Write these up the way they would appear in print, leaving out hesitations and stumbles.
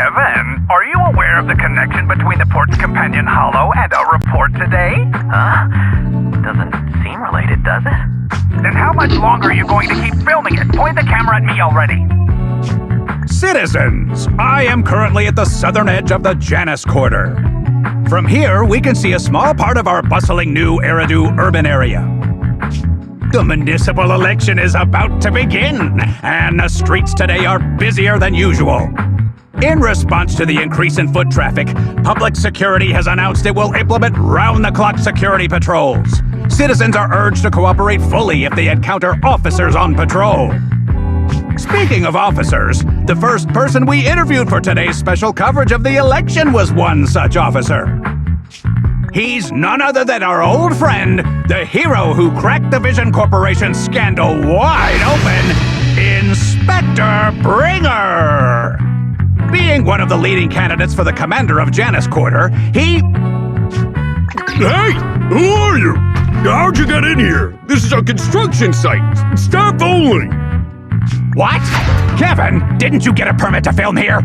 Kevin, are you aware of the connection between the port's companion hollow and our report today? Huh? Doesn't seem related, does it? Then how much longer are you going to keep filming it? Point the camera at me already. Citizens, I am currently at the southern edge of the Janus Quarter. From here, we can see a small part of our bustling new Eridu urban area. The municipal election is about to begin, and the streets today are busier than usual. In response to the increase in foot traffic, public security has announced it will implement round-the-clock security patrols. Citizens are urged to cooperate fully if they encounter officers on patrol. Speaking of officers, the first person we interviewed for today's special coverage of the election was one such officer. He's none other than our old friend, the hero who cracked the Vision Corporation scandal wide open, Inspector Bringer! Being one of the leading candidates for the commander of Janus Quarter, he... Hey! Who are you? How'd you get in here? This is a construction site. Staff only. What? Kevin, didn't you get a permit to film here?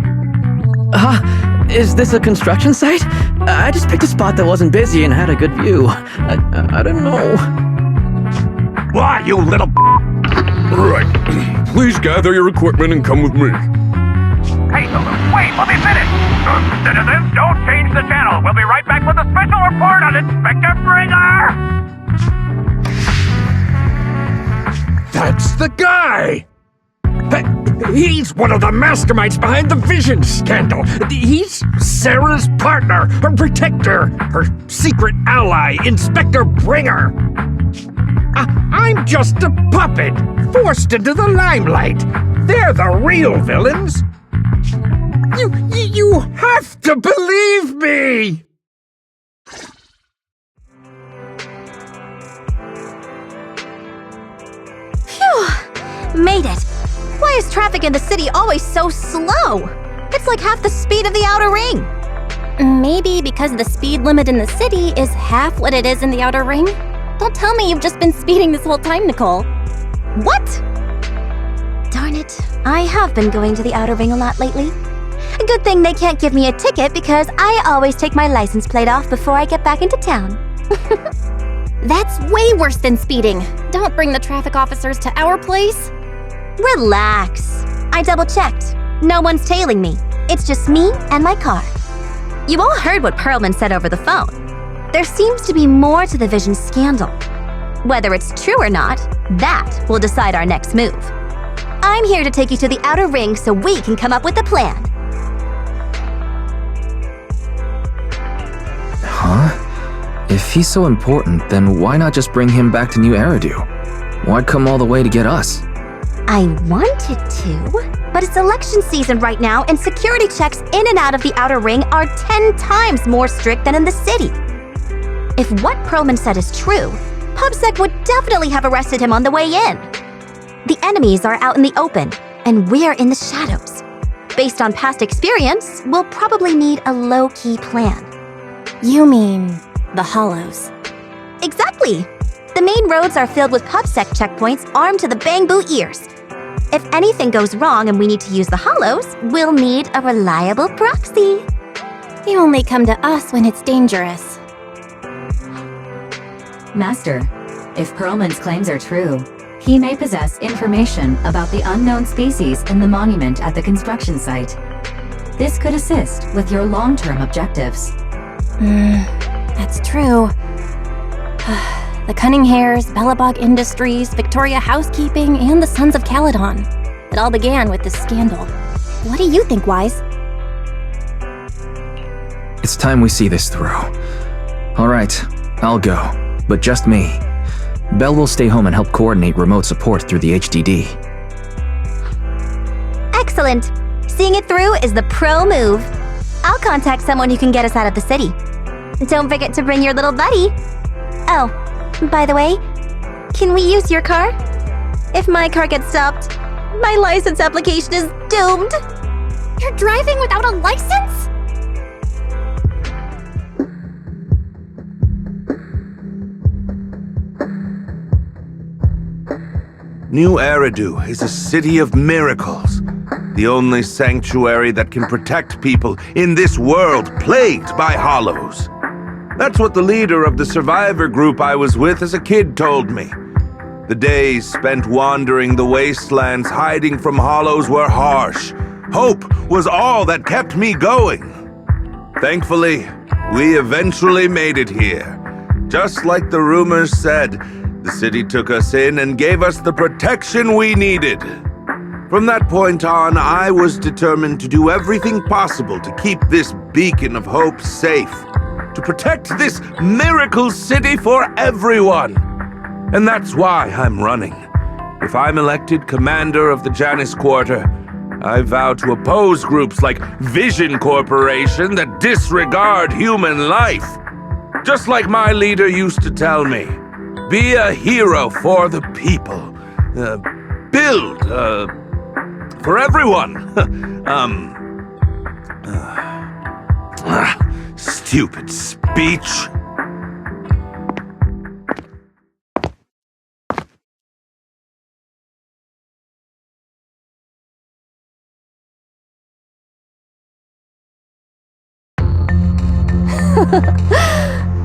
Is this a construction site? I just picked a spot that wasn't busy and had a good view. I don't know. Why, you little... Right. Please gather your equipment and come with me. Hey, wait, let me finish. Citizens, don't change the channel. We'll be right back with a special report on Inspector Bringer. That's the guy! He's one of the masterminds behind the Vision scandal. He's Sarah's partner, her protector, her secret ally, Inspector Bringer. I'm just a puppet, forced into the limelight. They're the real villains. You have to believe me! Phew! Made it! Why is traffic in the city always so slow? It's like half the speed of the outer ring. Maybe because the speed limit in the city is half what it is in the outer ring? Don't tell me you've just been speeding this whole time, Nicole. What? Darn it, I have been going to the outer ring a lot lately. Good thing they can't give me a ticket because I always take my license plate off before I get back into town. That's way worse than speeding. Don't bring the traffic officers to our place. Relax. I double-checked. No one's tailing me. It's just me and my car. You all heard what Perlman said over the phone. There seems to be more to the Vision scandal. Whether it's true or not, that will decide our next move. I'm here to take you to the outer ring so we can come up with a plan. Huh? If he's so important, then why not just bring him back to New Eridu? Why'd come all the way to get us? I wanted to, but it's election season right now and security checks in and out of the outer ring are 10 times more strict than in the city. If what Perlman said is true, PubSec would definitely have arrested him on the way in. The enemies are out in the open, and we're in the shadows. Based on past experience, we'll probably need a low-key plan. You mean the hollows? Exactly! The main roads are filled with PubSec checkpoints armed to the bang-boo ears. If anything goes wrong and we need to use the hollows, we'll need a reliable proxy. You only come to us when it's dangerous. Master, if Perlman's claims are true, he may possess information about the unknown species in the monument at the construction site. This could assist with your long-term objectives. That's true. The Cunning Hares, Bellabog Industries, Victoria Housekeeping, and the Sons of Caledon. It all began with this scandal. What do you think, Wise? It's time we see this through. All right, I'll go, but just me. Belle will stay home and help coordinate remote support through the HDD. Excellent. Seeing it through is the pro move. I'll contact someone who can get us out of the city. Don't forget to bring your little buddy. Oh, by the way, can we use your car? If my car gets stopped, my license application is doomed. You're driving without a license? New Eridu is a city of miracles. The only sanctuary that can protect people in this world plagued by hollows. That's what the leader of the survivor group I was with as a kid told me. The days spent wandering the wastelands hiding from hollows were harsh. Hope was all that kept me going. Thankfully, we eventually made it here. Just like the rumors said, the city took us in and gave us the protection we needed. From that point on, I was determined to do everything possible to keep this beacon of hope safe, to protect this miracle city for everyone. And that's why I'm running. If I'm elected commander of the Janus Quarter, I vow to oppose groups like Vision Corporation that disregard human life. Just like my leader used to tell me, be a hero for the people. Build, for everyone. Stupid speech.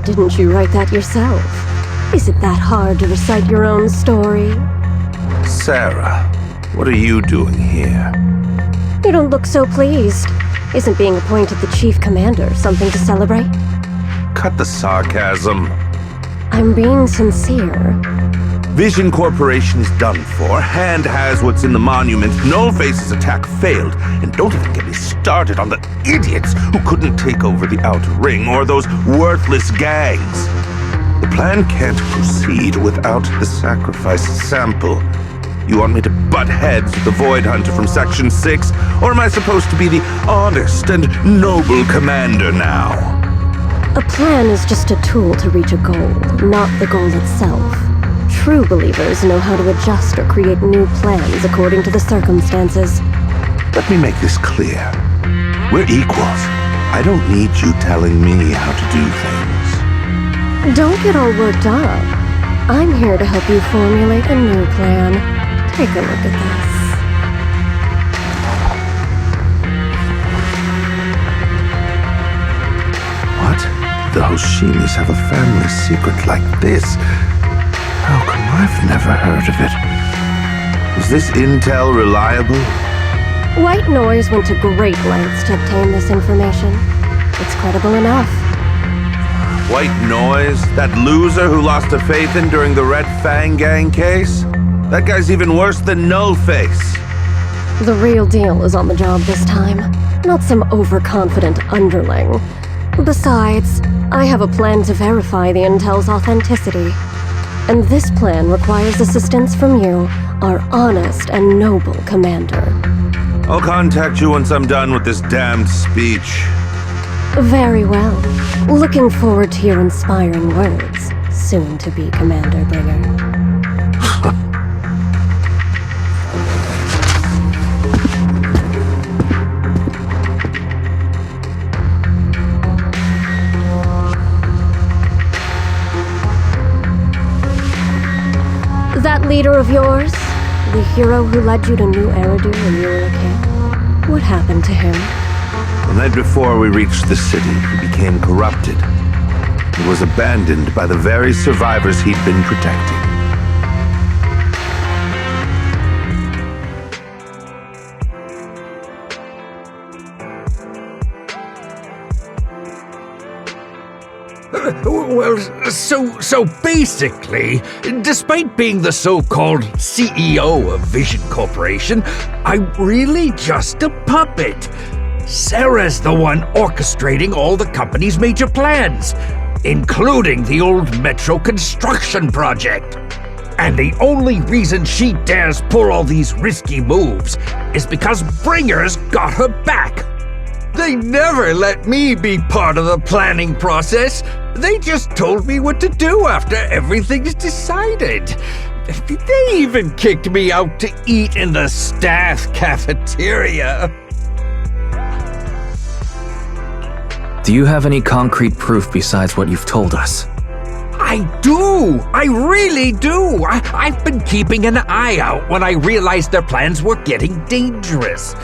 Didn't you write that yourself? Is it that hard to recite your own story? Sarah, what are you doing here? You don't look so pleased. Isn't being appointed the chief commander something to celebrate? Cut the sarcasm. I'm being sincere. Vision Corporation is done for. Hand has what's in the monument. Nullface's attack failed. And don't even get me started on the idiots who couldn't take over the Outer Ring or those worthless gangs. The plan can't proceed without the sacrifice sample. You want me to butt heads with the Void Hunter from Section 6? Or am I supposed to be the honest and noble commander now? A plan is just a tool to reach a goal, not the goal itself. True believers know how to adjust or create new plans according to the circumstances. Let me make this clear. We're equals. I don't need you telling me how to do things. Don't get all worked up. I'm here to help you formulate a new plan. Take a look at this. What? The Hoshimis have a family secret like this? How come I've never heard of it? Is this intel reliable? White Noise went to great lengths to obtain this information. It's credible enough. White Noise? That loser who lost a faith in during the Red Fang Gang case? That guy's even worse than Nullface. The real deal is on the job this time, not some overconfident underling. Besides, I have a plan to verify the intel's authenticity. And this plan requires assistance from you, our honest and noble commander. I'll contact you once I'm done with this damned speech. Very well. Looking forward to your inspiring words, soon to be Commander Bringer. That leader of yours, the hero who led you to New Eridu when you were a kid, what happened to him? The night before we reached the city, he became corrupted. He was abandoned by the very survivors he'd been protecting. Well, so basically, despite being the so-called CEO of Vision Corporation, I'm really just a puppet. Sarah's the one orchestrating all the company's major plans, including the old metro construction project. And the only reason she dares pull all these risky moves is because Bringer's got her back. They never let me be part of the planning process. They just told me what to do after everything's decided. They even kicked me out to eat in the staff cafeteria. Do you have any concrete proof besides what you've told us? I do! I really do! I've been keeping an eye out when I realized their plans were getting dangerous.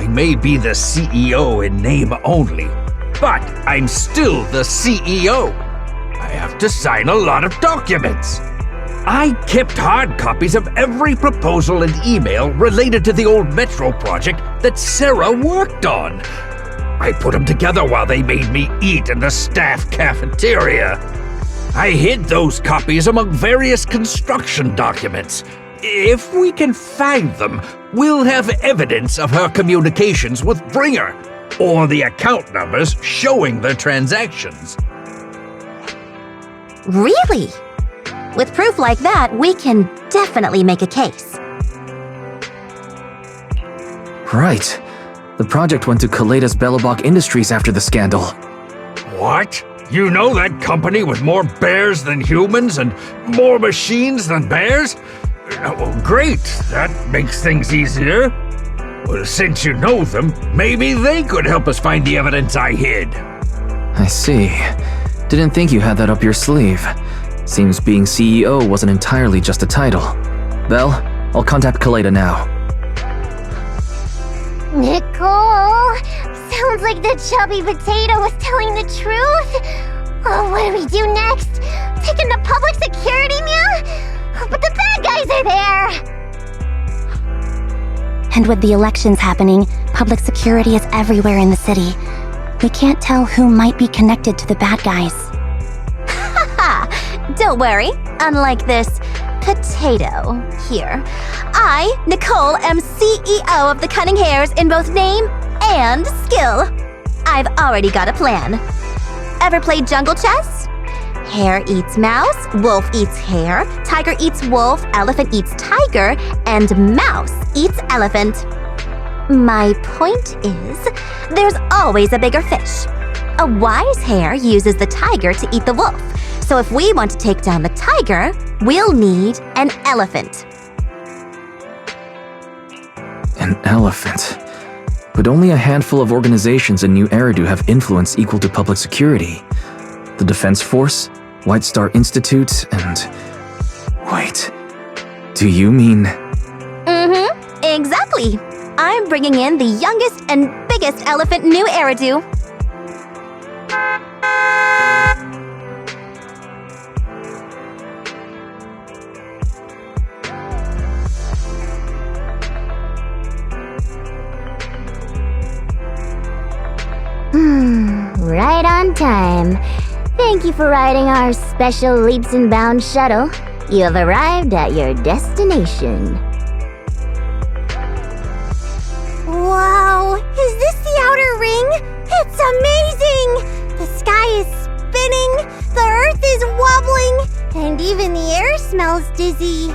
may be the CEO in name only, but I'm still the CEO. I have to sign a lot of documents. I kept hard copies of every proposal and email related to the old Metro project that Sarah worked on. I put them together while they made me eat in the staff cafeteria. I hid those copies among various construction documents. If we can find them, we'll have evidence of her communications with Bringer, or the account numbers showing the transactions. Really? With proof like that, we can definitely make a case. Right. The project went to Kaleda's Belobog Industries after the scandal. What? You know that company with more bears than humans and more machines than bears? Well, great. That makes things easier. Well, since you know them, maybe they could help us find the evidence I hid. I see. Didn't think you had that up your sleeve. Seems being CEO wasn't entirely just a title. Belle, I'll contact Kaleda now. Nicole! Sounds like the chubby potato was telling the truth! Oh, what do we do next? Take him to public security, Mia? But the bad guys are there! And with the elections happening, public security is everywhere in the city. We can't tell who might be connected to the bad guys. Haha! Don't worry. Unlike this potato here, I, Nicole, am CEO of the Cunning Hares in both name and skill. I've already got a plan. Ever played jungle chess? Hare eats mouse, wolf eats hare, tiger eats wolf, elephant eats tiger, and mouse eats elephant. My point is, there's always a bigger fish. A wise hare uses the tiger to eat the wolf. So if we want to take down the tiger, we'll need an elephant. An elephant. But only a handful of organizations in New Eridu have influence equal to public security. The Defense Force, White Star Institute, and... Wait. Do you mean... Mm-hmm. Exactly. I'm bringing in the youngest and biggest elephant in New Eridu. Right on time. Thank you for riding our special leaps and bounds shuttle. You have arrived at your destination. Wow, is this the outer ring? It's amazing! The sky is spinning, the earth is wobbling, and even the air smells dizzy.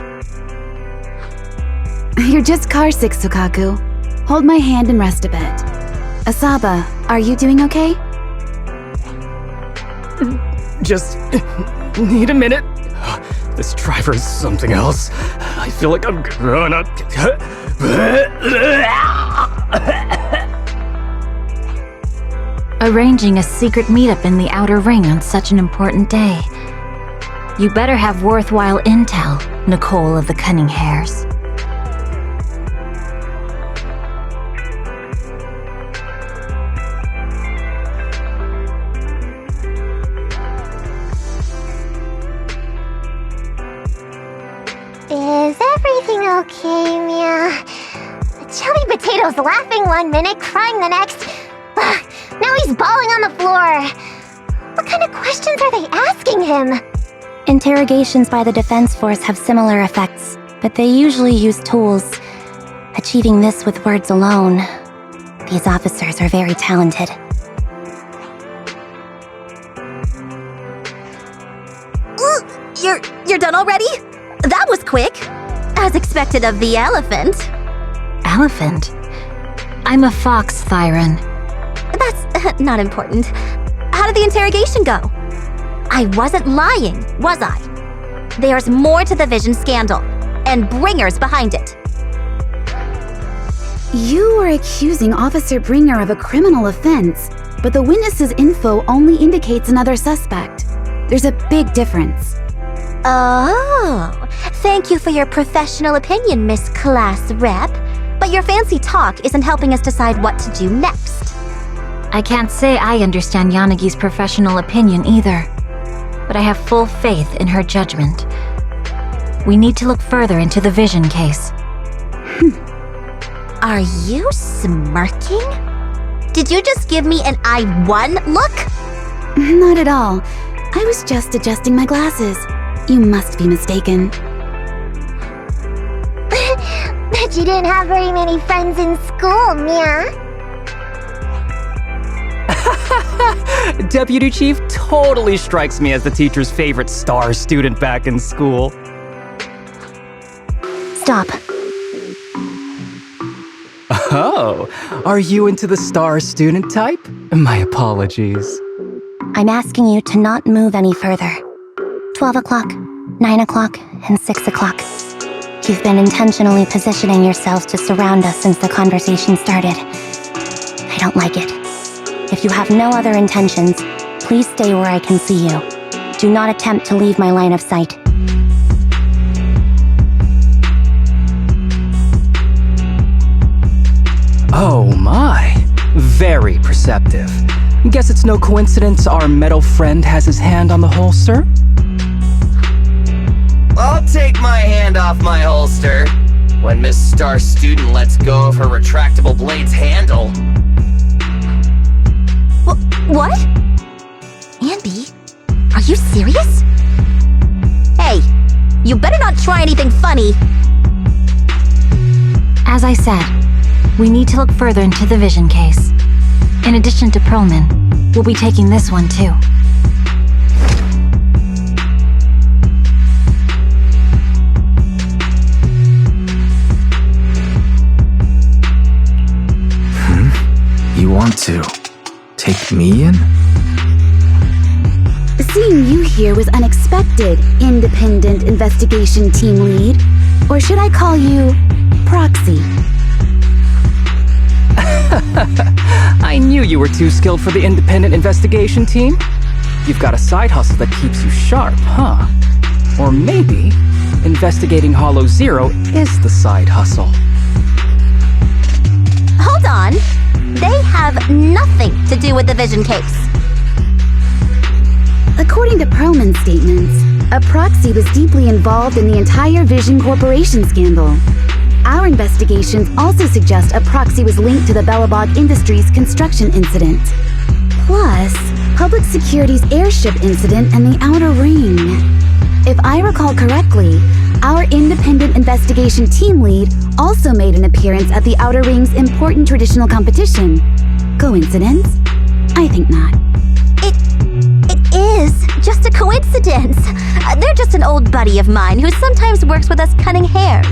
You're just carsick, Sukaku. Hold my hand and rest a bit. Asaba, are you doing okay? Just need a minute. This driver is something else. I feel like I'm gonna... Arranging a secret meetup in the Outer Ring on such an important day. You better have worthwhile intel, Nicole of the Cunning Hares. Is everything okay, Mia? The chubby potato's laughing one minute, crying the next. Now he's bawling on the floor. What kind of questions are they asking him? Interrogations by the Defense Force have similar effects, but they usually use tools. Achieving this with words alone. These officers are very talented. You're done already? That was quick. As expected of the elephant. Elephant? I'm a fox, Thyron. That's not important. How did the interrogation go? I wasn't lying, was I? There's more to the Vision scandal, and Bringer's behind it. You are accusing Officer Bringer of a criminal offense, but the witness's info only indicates another suspect. There's a big difference. Oh, thank you for your professional opinion, Miss Class Rep. But your fancy talk isn't helping us decide what to do next. I can't say I understand Yanagi's professional opinion either, but I have full faith in her judgment. We need to look further into the vision case. Are you smirking? Did you just give me an I won look? Not at all. I was just adjusting my glasses. You must be mistaken. Bet you didn't have very many friends in school, Mia. Deputy Chief totally strikes me as the teacher's favorite star student back in school. Stop. Oh, are you into the star student type? My apologies. I'm asking you to not move any further. 12 o'clock, 9 o'clock, and 6 o'clock. You've been intentionally positioning yourselves to surround us since the conversation started. I don't like it. If you have no other intentions, please stay where I can see you. Do not attempt to leave my line of sight. Oh my, very perceptive. Guess it's no coincidence our metal friend has his hand on the holster? I'll take my hand off my holster when Miss Star Student lets go of her retractable blade's handle. What? Andy, are you serious? Hey, you better not try anything funny. As I said, we need to look further into the vision case. In addition to Perlman, we'll be taking this one too. You want to take me in? Seeing you here was unexpected, Independent Investigation Team Lead. Or should I call you Proxy? I knew you were too skilled for the independent investigation team. You've got a side hustle that keeps you sharp, huh? Or maybe investigating Hollow Zero is the side hustle. Hold on. They have nothing to do with the vision case. According to Perlman's statements, a proxy was deeply involved in the entire Vision Corporation scandal. Our investigations also suggest a proxy was linked to the Bellabog Industries construction incident. Plus, Public Security's airship incident and the Outer Ring. If I recall correctly, our independent investigation team lead also made an appearance at the Outer Ring's important traditional competition. Coincidence? I think not. It is just a coincidence. They're just an old buddy of mine who sometimes works with us cutting hairs.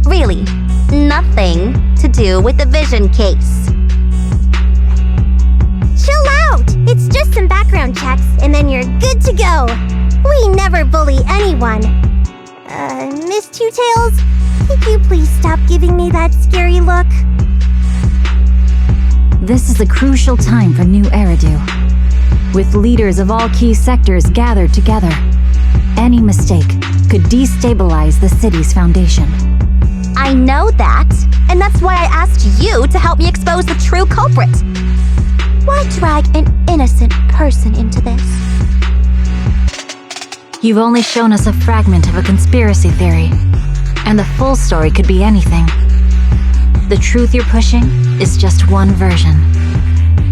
Really, nothing to do with the vision case. Chill out! It's just some background checks, and then you're good to go. We never bully anyone. Miss Two Tails, could you please stop giving me that scary look? This is a crucial time for New Eridu. With leaders of all key sectors gathered together, any mistake could destabilize the city's foundation. I know that, and that's why I asked you to help me expose the true culprit. Why drag an innocent person into this? You've only shown us a fragment of a conspiracy theory, and the full story could be anything. The truth you're pushing is just one version.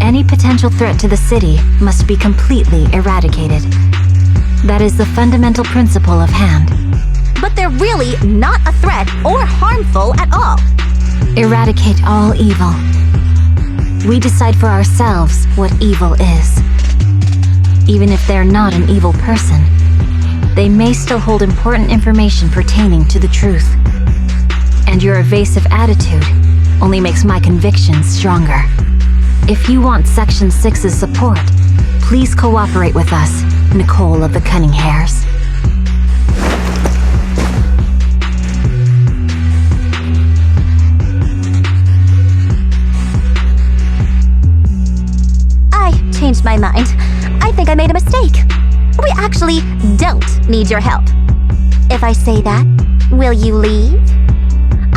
Any potential threat to the city must be completely eradicated. That is the fundamental principle of hand. But they're really not a threat or harmful at all. Eradicate all evil. We decide for ourselves what evil is. Even if they're not an evil person, they may still hold important information pertaining to the truth. And your evasive attitude only makes my convictions stronger. If you want Section 6's support, please cooperate with us, Nicole of the Cunning Hairs. I changed my mind. I think I made a mistake. We actually don't need your help. If I say that, will you leave?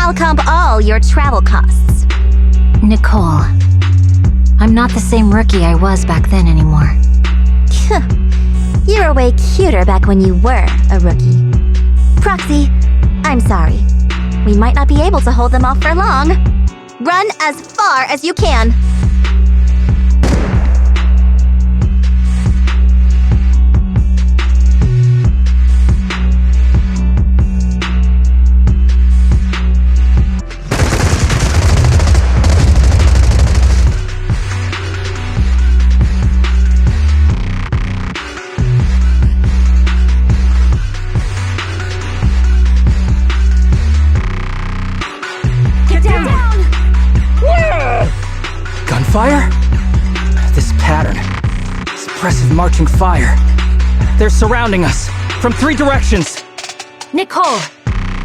I'll comp all your travel costs. Nicole, I'm not the same rookie I was back then anymore. You were way cuter back when you were a rookie. Proxy, I'm sorry. We might not be able to hold them off for long. Run as far as you can. Gunfire? This pattern. Suppressive marching fire. They're surrounding us from 3 directions. Nicole,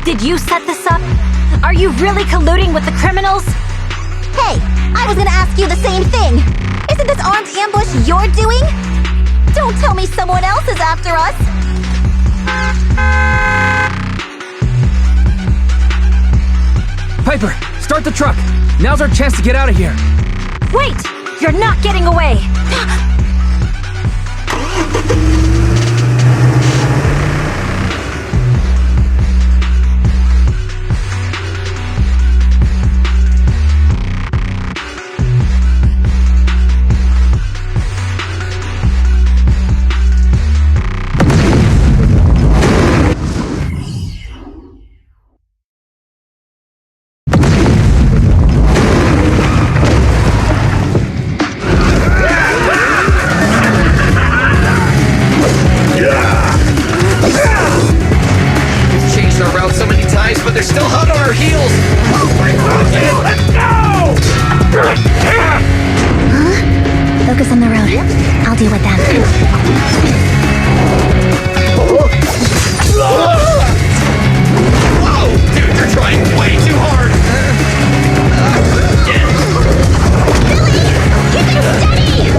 did you set this up? Are you really colluding with the criminals? Hey, I was gonna ask you the same thing. Isn't this armed ambush you're doing? Don't tell me someone else is after us. Piper, start the truck. Now's our chance to get out of here. Wait! You're not getting away! But they're still hot on our heels! Let's go! Focus on the road. I'll deal with them. Whoa! Dude, you're trying way too hard! Billy! Keep it steady!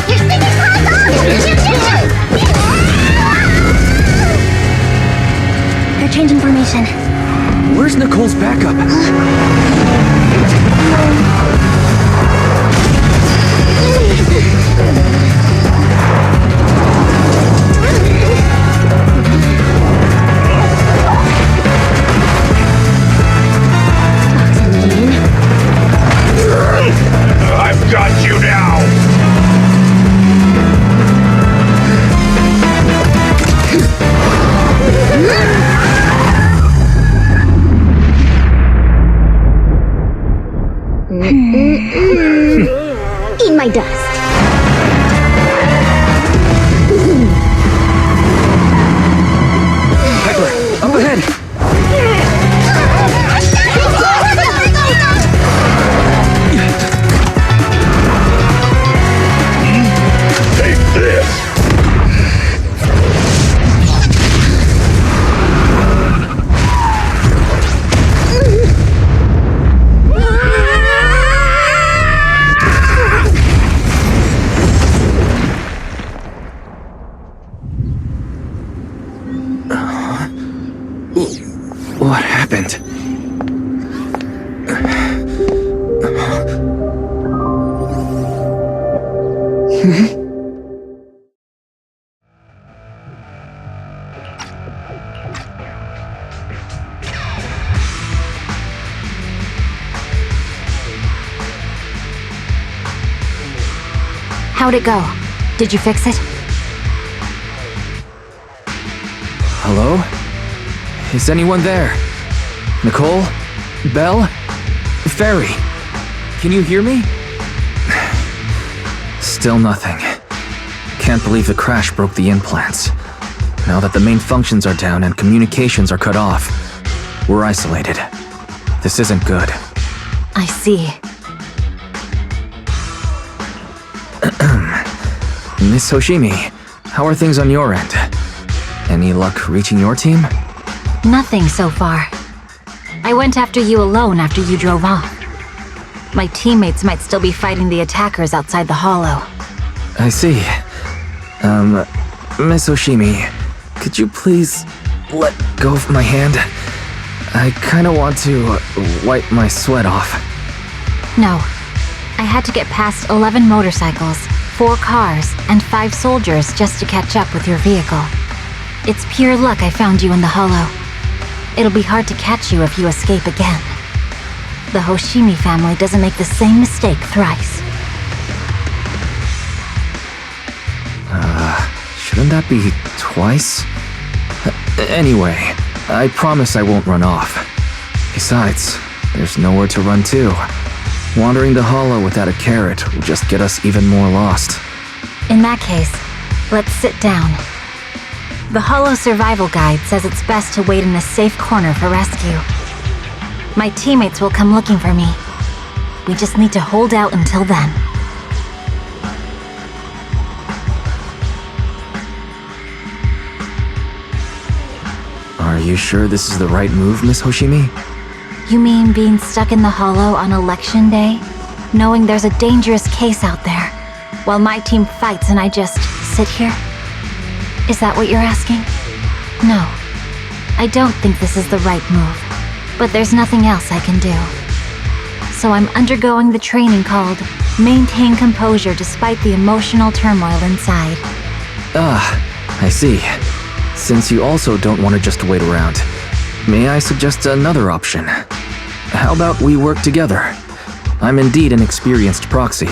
You're sticking close off! They're changing formation. Where's Nicole's backup? I've got you now! Eat my dust. Piper, up ahead! Take this! What happened? How'd it go? Did you fix it? Hello? Is anyone there? Nicole? Belle? Ferry? Can you hear me? Still nothing. Can't believe the crash broke the implants. Now that the main functions are down and communications are cut off, we're isolated. This isn't good. I see. Miss Hoshimi, how are things on your end? Any luck reaching your team? Nothing so far. I went after you alone after you drove off. My teammates might still be fighting the attackers outside the hollow. I see. Miss Hoshimi, could you please let go of my hand? I kinda want to wipe my sweat off. No. I had to get past 11 motorcycles, 4 cars, and 5 soldiers just to catch up with your vehicle. It's pure luck I found you in the hollow. It'll be hard to catch you if you escape again. The Hoshimi family doesn't make the same mistake thrice. Shouldn't that be twice? Anyway, I promise I won't run off. Besides, there's nowhere to run to. Wandering the hollow without a carrot will just get us even more lost. In that case, let's sit down. The Hollow Survival Guide says it's best to wait in a safe corner for rescue. My teammates will come looking for me. We just need to hold out until then. Are you sure this is the right move, Miss Hoshimi? You mean being stuck in the hollow on election day? Knowing there's a dangerous case out there, while my team fights and I just sit here? Is that what you're asking? No. I don't think this is the right move, but there's nothing else I can do. So I'm undergoing the training called Maintain Composure Despite the Emotional Turmoil Inside. I see. Since you also don't want to just wait around, may I suggest another option? How about we work together? I'm indeed an experienced proxy.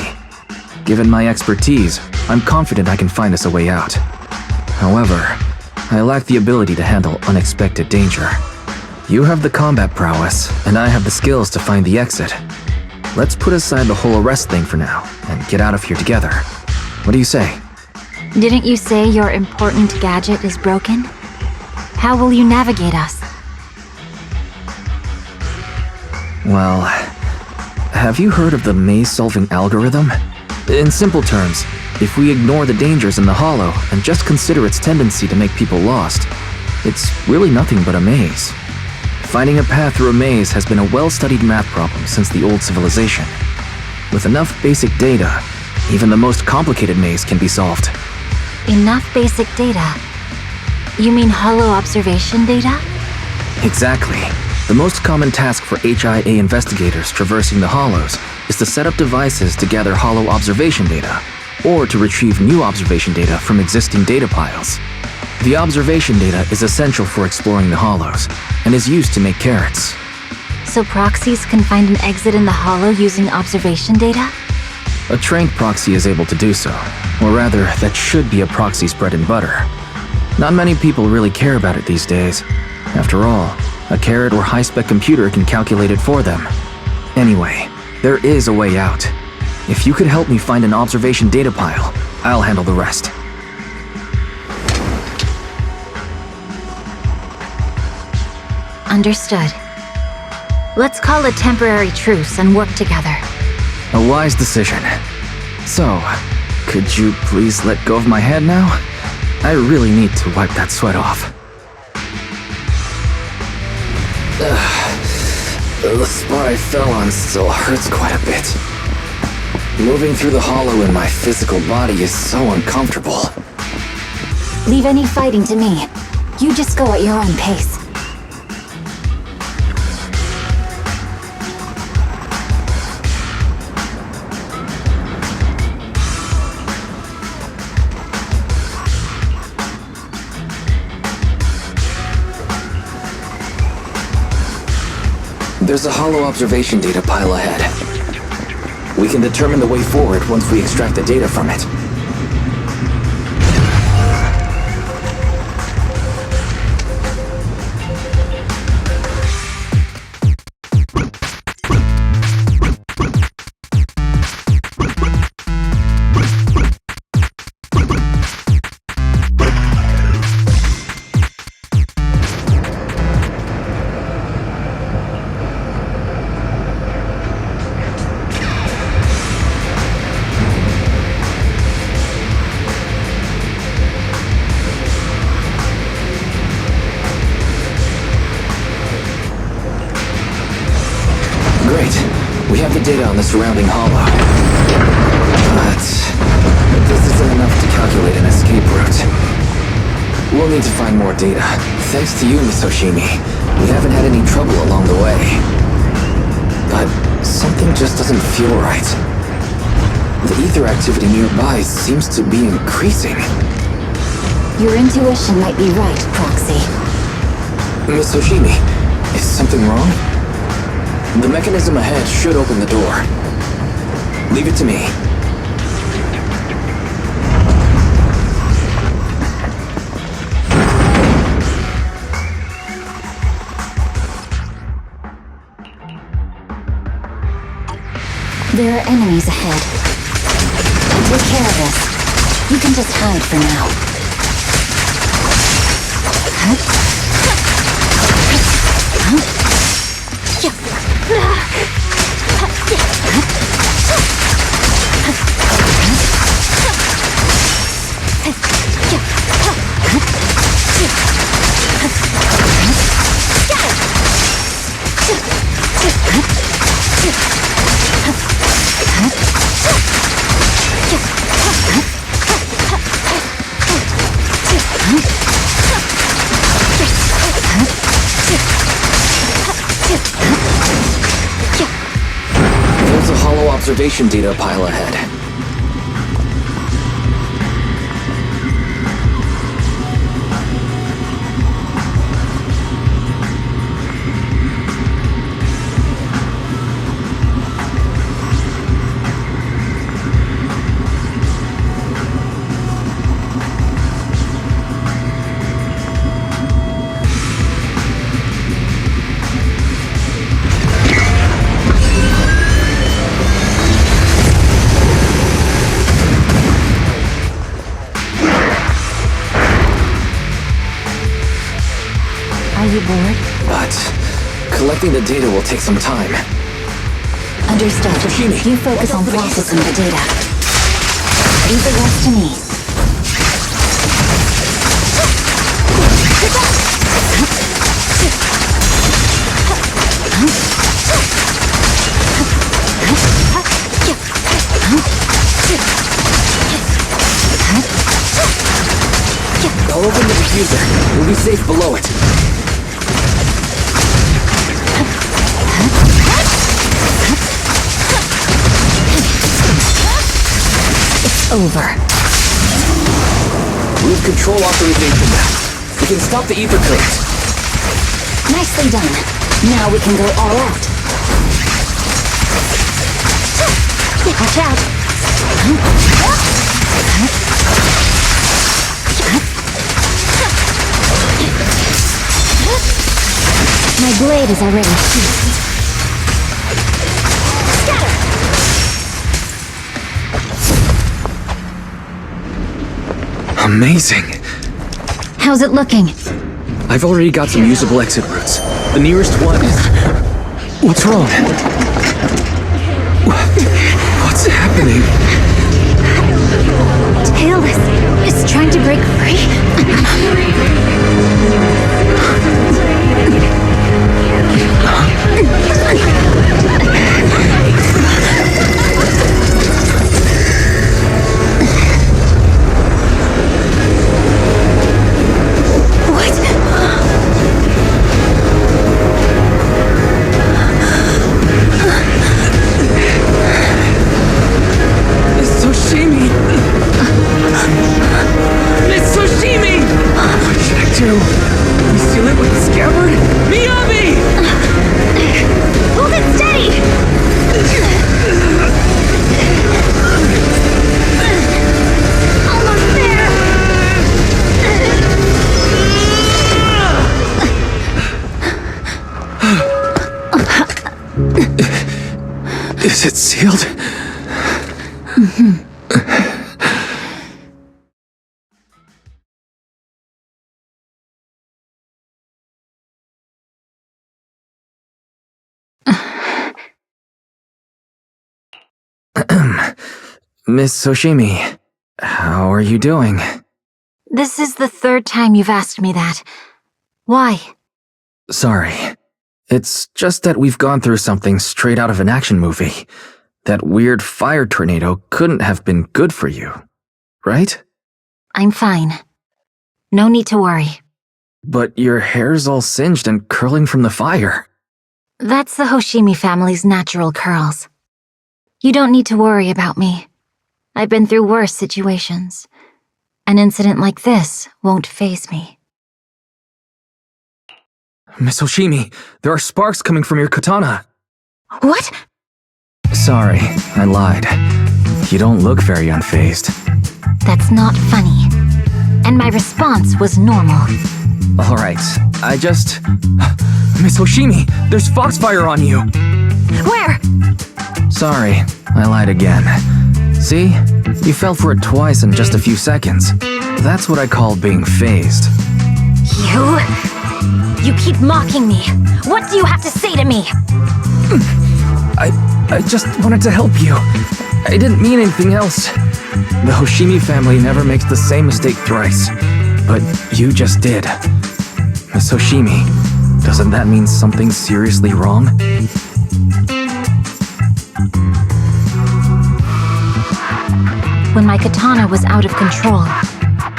Given my expertise, I'm confident I can find us a way out. However, I lack the ability to handle unexpected danger. You have the combat prowess, and I have the skills to find the exit. Let's put aside the whole arrest thing for now, and get out of here together. What do you say? Didn't you say your important gadget is broken? How will you navigate us? Well, have you heard of the maze-solving algorithm? In simple terms, if we ignore the dangers in the hollow and just consider its tendency to make people lost, it's really nothing but a maze. Finding a path through a maze has been a well-studied math problem since the old civilization. With enough basic data, even the most complicated maze can be solved. Enough basic data? You mean hollow observation data? Exactly. The most common task for HIA investigators traversing the hollows is to set up devices to gather hollow observation data, or to retrieve new observation data from existing data piles. The observation data is essential for exploring the hollows, and is used to make carrots. So proxies can find an exit in the hollow using observation data? A trained proxy is able to do so, or rather, that should be a proxy's bread and butter. Not many people really care about it these days. After all, a carrot or high-spec computer can calculate it for them. Anyway, there is a way out. If you could help me find an observation data pile, I'll handle the rest. Understood. Let's call a temporary truce and work together. A wise decision. So, could you please let go of my head now? I really need to wipe that sweat off. The spot I fell on still hurts quite a bit. Moving through the hollow in my physical body is so uncomfortable. Leave any fighting to me. You just go at your own pace. There's a hollow observation data pile ahead. We can determine the way forward once we extract the data from it. We have the data on the surrounding hollow. But this isn't enough to calculate an escape route. We'll need to find more data. Thanks to you, Miss Hoshimi, We haven't had any trouble along the way. But something just doesn't feel right. The ether activity nearby seems to be increasing. Your intuition might be right, Proxy. Miss Hoshimi, is something wrong? The mechanism ahead should open the door. Leave it to me. There are enemies ahead. Take care of this. You can just hide for now. There's a hollow observation data pile ahead. Are you bored? But collecting the data will take some time. Understood. Hoshimi. You focus on processing the data. Leave the rest to me. I'll open the diffuser. We'll be safe below it. It's over. We have control authorization now. We can stop the ether current. Nicely done. Now we can go all out. Watch out. My blade is already sheathed. Amazing. How's it looking? I've already got some usable exit routes. The nearest one is... What's wrong? What's happening? Tailless is trying to break free. Miss Hoshimi! Miss Hoshimi! What should I do? We seal it with the scabbard? Miyabi! Hold it steady! Almost there! Is it sealed? Miss Hoshimi, how are you doing? This is the third time you've asked me that. Why? Sorry. It's just that we've gone through something straight out of an action movie. That weird fire tornado couldn't have been good for you, right? I'm fine. No need to worry. But your hair's all singed and curling from the fire. That's the Hoshimi family's natural curls. You don't need to worry about me. I've been through worse situations. An incident like this won't faze me. Miss Hoshimi, there are sparks coming from your katana. What? Sorry, I lied. You don't look very unfazed. That's not funny. And my response was normal. Alright, Miss Hoshimi, there's foxfire on you! Where? Sorry, I lied again. See? You fell for it twice in just a few seconds. That's what I call being phased. You keep mocking me. What do you have to say to me? I just wanted to help you. I didn't mean anything else. The Hoshimi family never makes the same mistake thrice. But you just did. Miss Hoshimi, doesn't that mean something's seriously wrong? When my katana was out of control,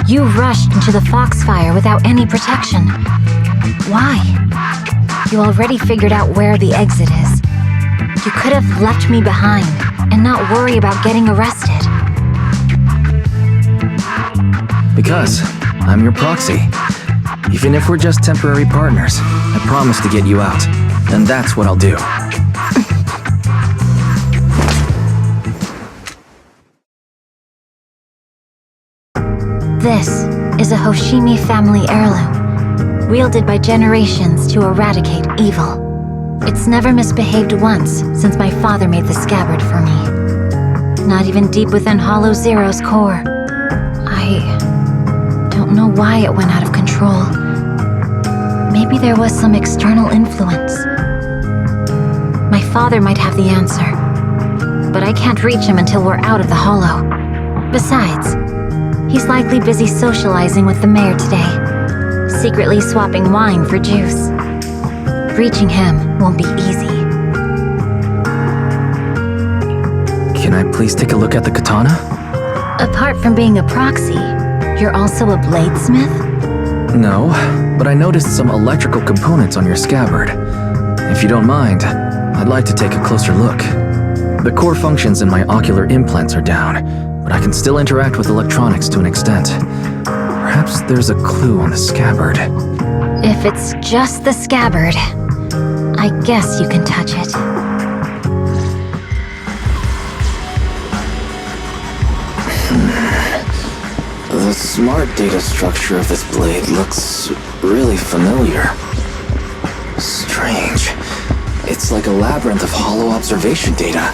you rushed into the foxfire without any protection. Why? You already figured out where the exit is. You could have left me behind and not worry about getting arrested. Because I'm your proxy. Even if we're just temporary partners, I promise to get you out. And that's what I'll do. This is a Hoshimi family heirloom, wielded by generations to eradicate evil. It's never misbehaved once since my father made the scabbard for me. Not even deep within Hollow Zero's core. I don't know why it went out of control. Maybe there was some external influence. My father might have the answer, but I can't reach him until we're out of the Hollow. Besides, he's likely busy socializing with the mayor today, secretly swapping wine for juice. Reaching him won't be easy. Can I please take a look at the katana? Apart from being a proxy, you're also a bladesmith? No, but I noticed some electrical components on your scabbard. If you don't mind, I'd like to take a closer look. The core functions in my ocular implants are down, but I can still interact with electronics to an extent. Perhaps there's a clue on the scabbard. If it's just the scabbard, I guess you can touch it. The smart data structure of this blade looks really familiar. Strange. It's like a labyrinth of hollow observation data.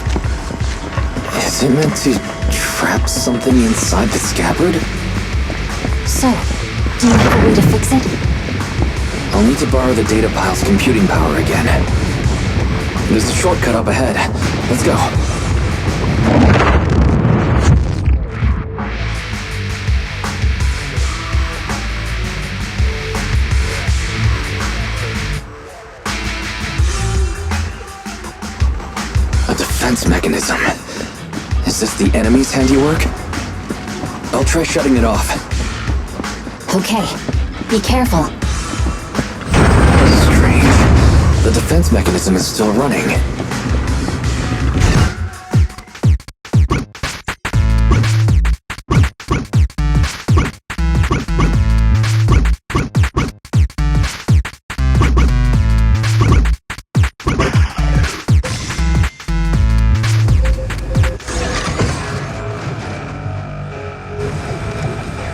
Is it meant to trap something inside the scabbard? So, do you have a way to fix it? I'll need to borrow the data pile's computing power again. There's a shortcut up ahead. Let's go. A defense mechanism. Is this the enemy's handiwork? I'll try shutting it off. Okay, be careful. The defense mechanism is still running.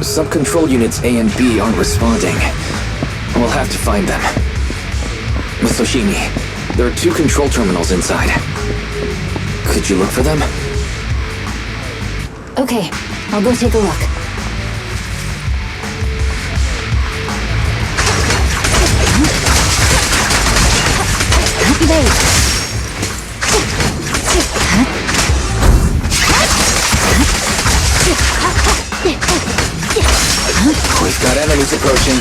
Sub-control units A and B aren't responding. We'll have to find them. Miss Hoshimi, there are 2 control terminals inside. Could you look for them? Okay, I'll go take a look. Activate! We've got enemies approaching.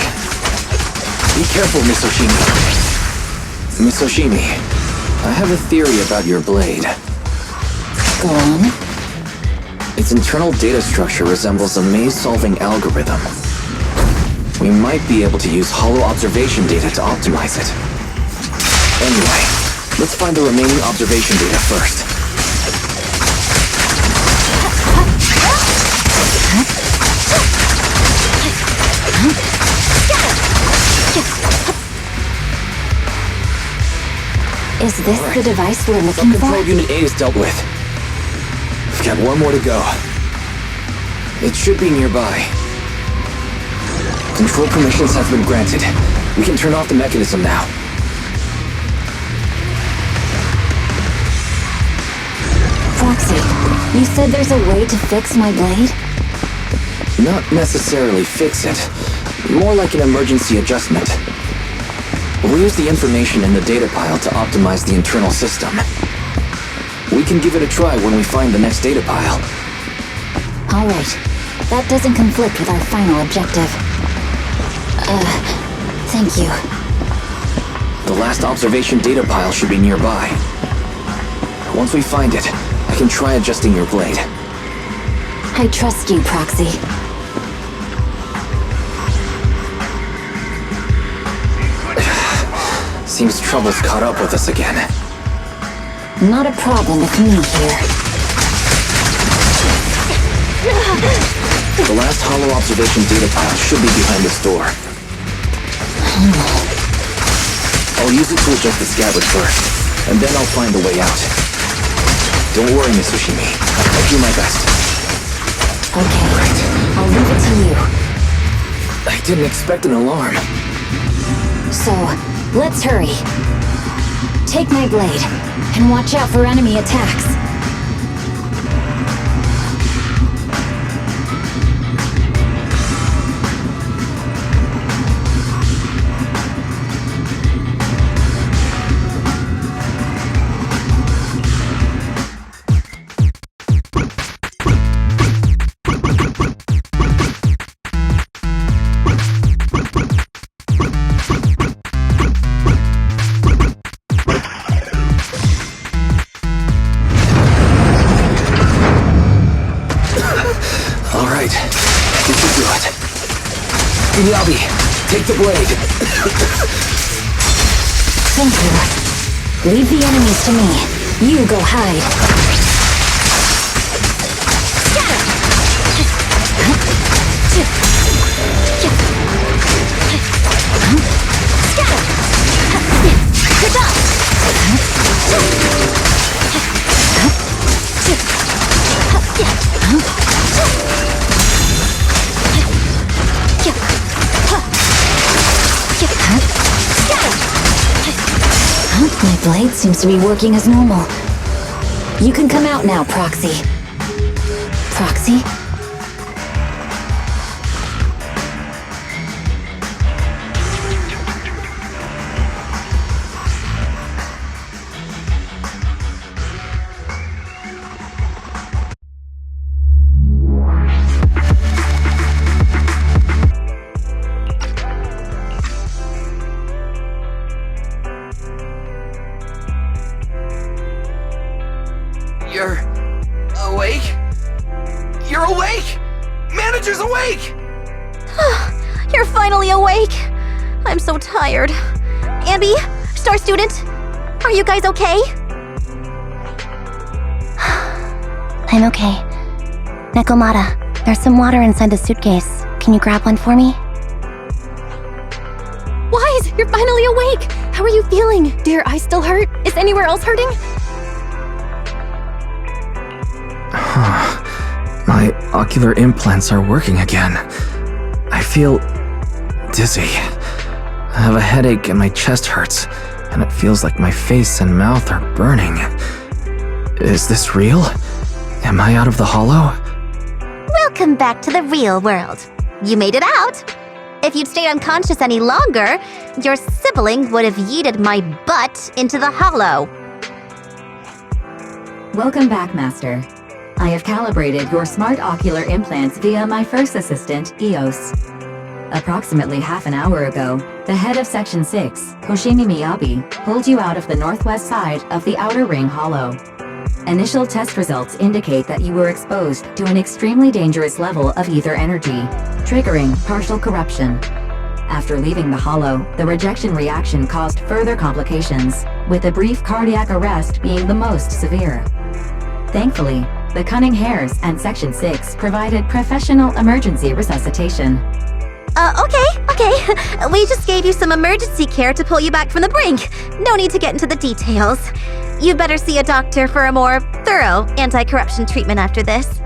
Be careful, Miss Hoshimi. Miss Hoshimi, I have a theory about your blade. Go on. Its internal data structure resembles a maze-solving algorithm. We might be able to use hollow observation data to optimize it. Anyway, let's find the remaining observation data first. Is this the device we're looking for? Control Unit A is dealt with. We've got one more to go. It should be nearby. Control permissions have been granted. We can turn off the mechanism now. Proxy, you said there's a way to fix my blade? Not necessarily fix it. More like an emergency adjustment. We'll use the information in the data pile to optimize the internal system. We can give it a try when we find the next data pile. Alright. That doesn't conflict with our final objective. Thank you. The last observation data pile should be nearby. Once we find it, I can try adjusting your blade. I trust you, Proxy. Seems trouble's caught up with us again. Not a problem with me here. The last hollow observation data pile should be behind this door. I'll use it to adjust the scabbard first, and then I'll find a way out. Don't worry, Miss Ushimi. I'll do my best. Okay, right. I'll leave it to you. I didn't expect an alarm. So, let's hurry. Take my blade, and watch out for enemy attacks. Miyabi, take the blade. Thank you. Leave the enemies to me. You go hide. My blade seems to be working as normal. You can come out now, Proxy. Proxy? You're awake? You're awake! Manager's awake! You're finally awake! I'm so tired. Ambi, Star Student, are you guys okay? I'm okay. Nekomata, there's some water inside the suitcase. Can you grab one for me? Wise, you're finally awake! How are you feeling? Do your eyes still hurt? Is anywhere else hurting? My ocular implants are working again. I feel dizzy. I have a headache and my chest hurts, and it feels like my face and mouth are burning. Is this real? Am I out of the hollow? Welcome back to the real world. You made it out. If you'd stayed unconscious any longer, your sibling would have yeeted my butt into the hollow. Welcome back, Master. I have calibrated your smart ocular implants via my first assistant, EOS. Approximately half an hour ago, the head of Section 6, Hoshimi Miyabi, pulled you out of the northwest side of the Outer Ring Hollow. Initial test results indicate that you were exposed to an extremely dangerous level of ether energy, triggering partial corruption. After leaving the hollow, the rejection reaction caused further complications, with a brief cardiac arrest being the most severe. Thankfully, the Cunning Hares and Section 6 provided professional emergency resuscitation. Okay. We just gave you some emergency care to pull you back from the brink. No need to get into the details. You'd better see a doctor for a more thorough anti-corruption treatment after this.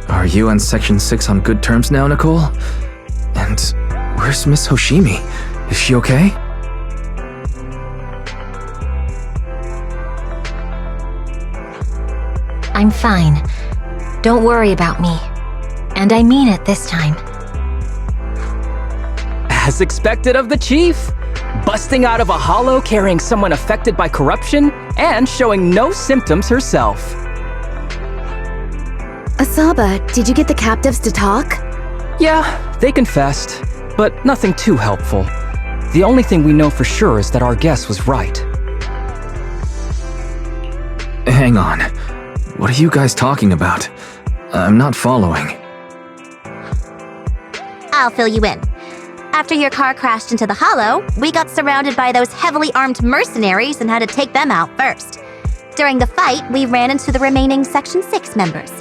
Are you and Section 6 on good terms now, Nicole? And where's Miss Hoshimi? Is she okay? I'm fine. Don't worry about me. And I mean it this time. As expected of the chief, busting out of a hollow carrying someone affected by corruption and showing no symptoms herself. Asaba, did you get the captives to talk? Yeah, they confessed, but nothing too helpful. The only thing we know for sure is that our guess was right. Hang on. What are you guys talking about? I'm not following. I'll fill you in. After your car crashed into the hollow, we got surrounded by those heavily armed mercenaries and had to take them out first. During the fight, we ran into the remaining Section 6 members.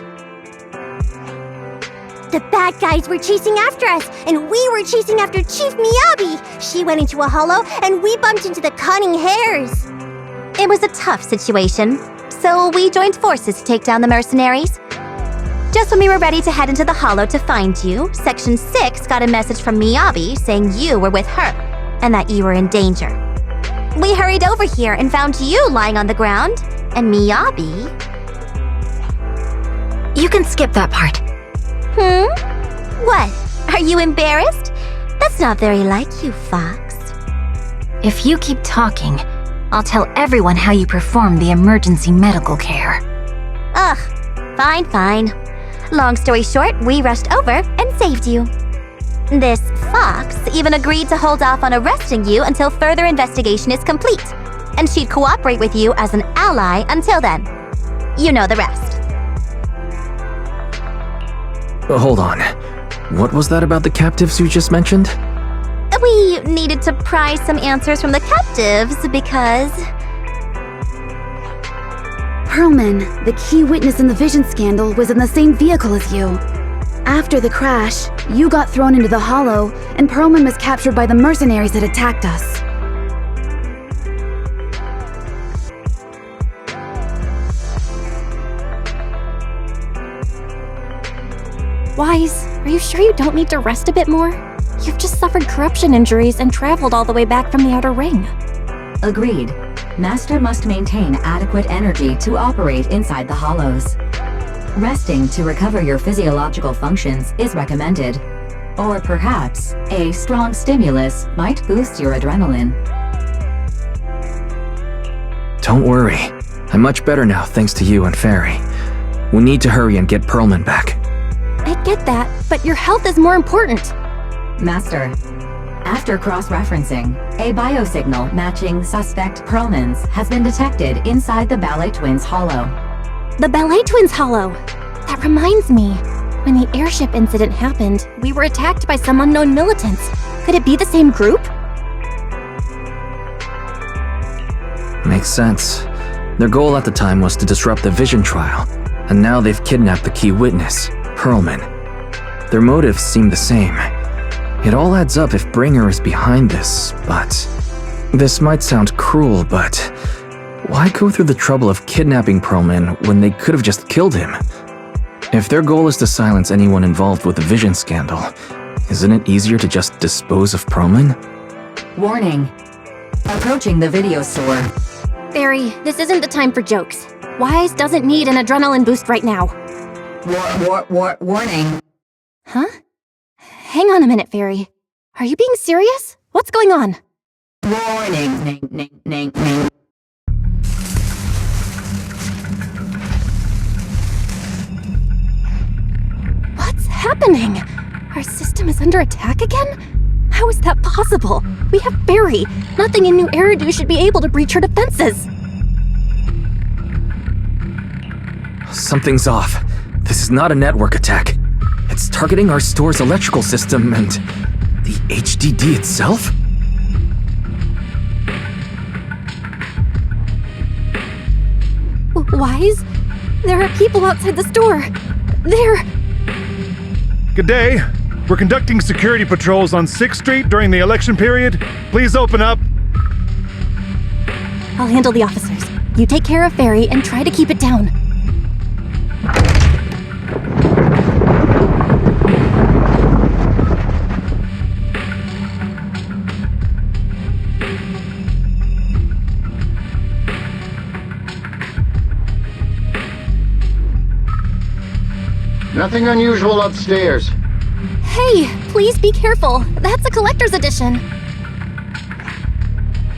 The bad guys were chasing after us, and we were chasing after Chief Miyabi. She went into a hollow, and we bumped into the Cunning Hares. It was a tough situation, so we joined forces to take down the mercenaries. Just when we were ready to head into the hollow to find you, Section 6 got a message from Miyabi saying you were with her, and that you were in danger. We hurried over here and found you lying on the ground, and Miyabi... You can skip that part. What? Are you embarrassed? That's not very like you, Fox. If you keep talking, I'll tell everyone how you performed the emergency medical care. Ugh, fine. Long story short, we rushed over and saved you. This Fox even agreed to hold off on arresting you until further investigation is complete, and she'd cooperate with you as an ally until then. You know the rest. Hold on. What was that about the captives you just mentioned? We needed to pry some answers from the captives because... Perlman, the key witness in the Vision scandal, was in the same vehicle as you. After the crash, you got thrown into the hollow, and Perlman was captured by the mercenaries that attacked us. Wise, are you sure you don't need to rest a bit more? You've just suffered corruption injuries and traveled all the way back from the Outer Ring. Agreed. Master must maintain adequate energy to operate inside the hollows. Resting to recover your physiological functions is recommended. Or perhaps, a strong stimulus might boost your adrenaline. Don't worry. I'm much better now thanks to you and Fairy. We need to hurry and get Perlman back. I get that, but your health is more important. Master, after cross-referencing, a biosignal matching suspect Perlman's has been detected inside the Ballet Twins hollow. The Ballet Twins hollow! That reminds me. When the airship incident happened, we were attacked by some unknown militants. Could it be the same group? Makes sense. Their goal at the time was to disrupt the Vision trial, and now they've kidnapped the key witness, Perlman. Their motives seem the same. It all adds up if Bringer is behind this, but... This might sound cruel, but... Why go through the trouble of kidnapping Perlman when they could have just killed him? If their goal is to silence anyone involved with the Vision scandal, isn't it easier to just dispose of Perlman? Warning. Approaching the video store. Barry, this isn't the time for jokes. Wise doesn't need an adrenaline boost right now. Warning. Huh? Hang on a minute, Fairy. Are you being serious? What's going on? Warning. Ning. What's happening? Our system is under attack again? How is that possible? We have Barry. Nothing in New Eridu should be able to breach her defenses. Something's off. This is not a network attack. It's targeting our store's electrical system and the HDD itself? Wise? There are people outside the store. There! Good day. We're conducting security patrols on 6th Street during the election period. Please open up. I'll handle the officers. You take care of Fairy and try to keep it down. Nothing unusual upstairs. Hey, please be careful. That's a collector's edition.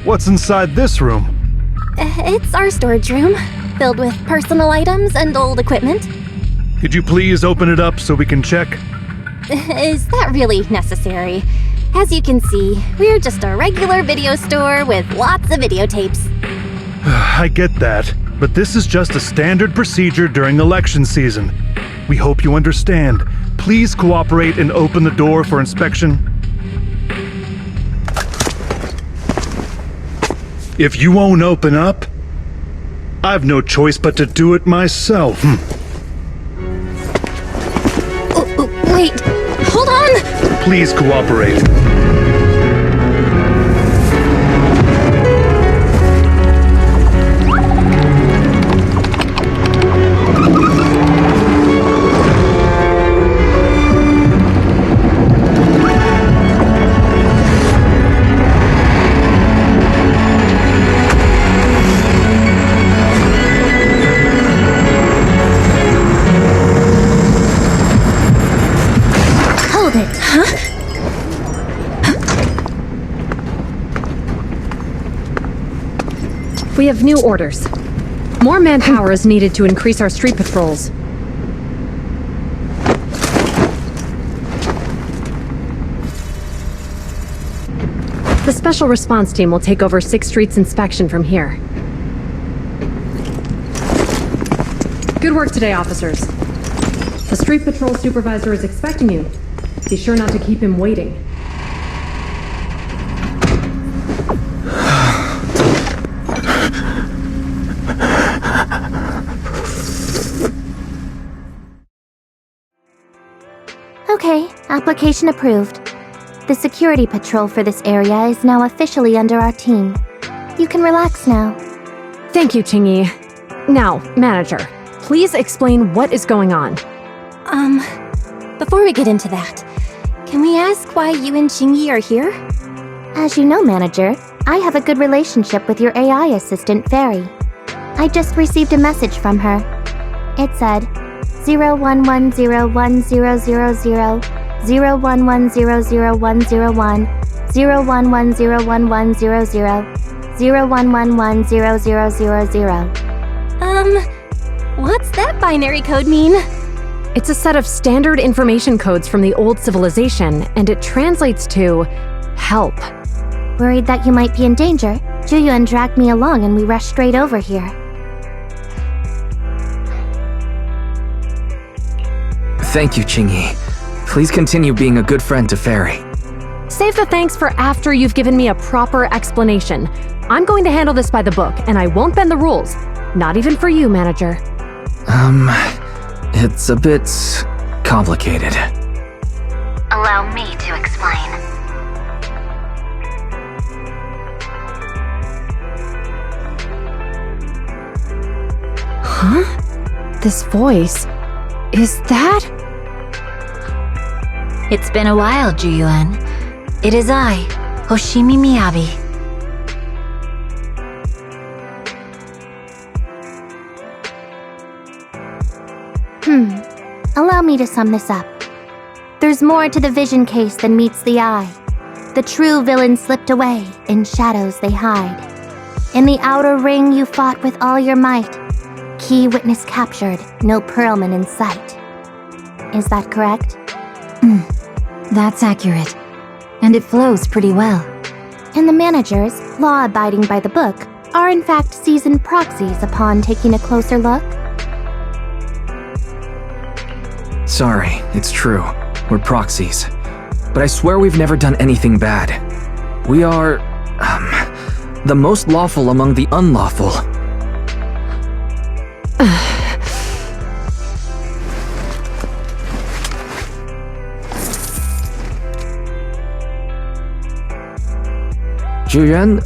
What's inside this room? It's our storage room, filled with personal items and old equipment. Could you please open it up so we can check? Is that really necessary? As you can see, we're just a regular video store with lots of videotapes. I get that, but this is just a standard procedure during election season. We hope you understand. Please cooperate and open the door for inspection. If you won't open up, I've no choice but to do it myself. Wait, hold on! Please cooperate. We have new orders. More manpower is needed to increase our street patrols. The Special Response Team will take over 6th Street's inspection from here. Good work today, officers. The Street Patrol Supervisor is expecting you. Be sure not to keep him waiting. Okay, application approved. The security patrol for this area is now officially under our team. You can relax now. Thank you, Chingy. Now, Manager, please explain what is going on. Before we get into that, can we ask why you and Chingy are here? As you know, Manager, I have a good relationship with your AI assistant, Fairy. I just received a message from her. It said, 01101000, 01100101, 01101100, 01110000. What's that binary code mean? It's a set of standard information codes from the old civilization, and it translates to help. Worried that you might be in danger, Juyuan dragged me along and we rushed straight over here. Thank you, Chingy. Please continue being a good friend to Fairy. Save the thanks for after you've given me a proper explanation. I'm going to handle this by the book, and I won't bend the rules. Not even for you, Manager. It's a bit complicated. Allow me to explain. Huh? This voice... is that... It's been a while, Juyuan. It is I, Hoshimi Miyabi. Allow me to sum this up. There's more to the vision case than meets the eye. The true villain slipped away, in shadows they hide. In the outer ring you fought with all your might. Key witness captured, no Pearlman in sight. Is that correct? That's accurate. And it flows pretty well. And the managers, law-abiding by the book, are in fact seasoned proxies upon taking a closer look? Sorry, it's true. We're proxies. But I swear we've never done anything bad. We are, the most lawful among the unlawful. Zhuyuan,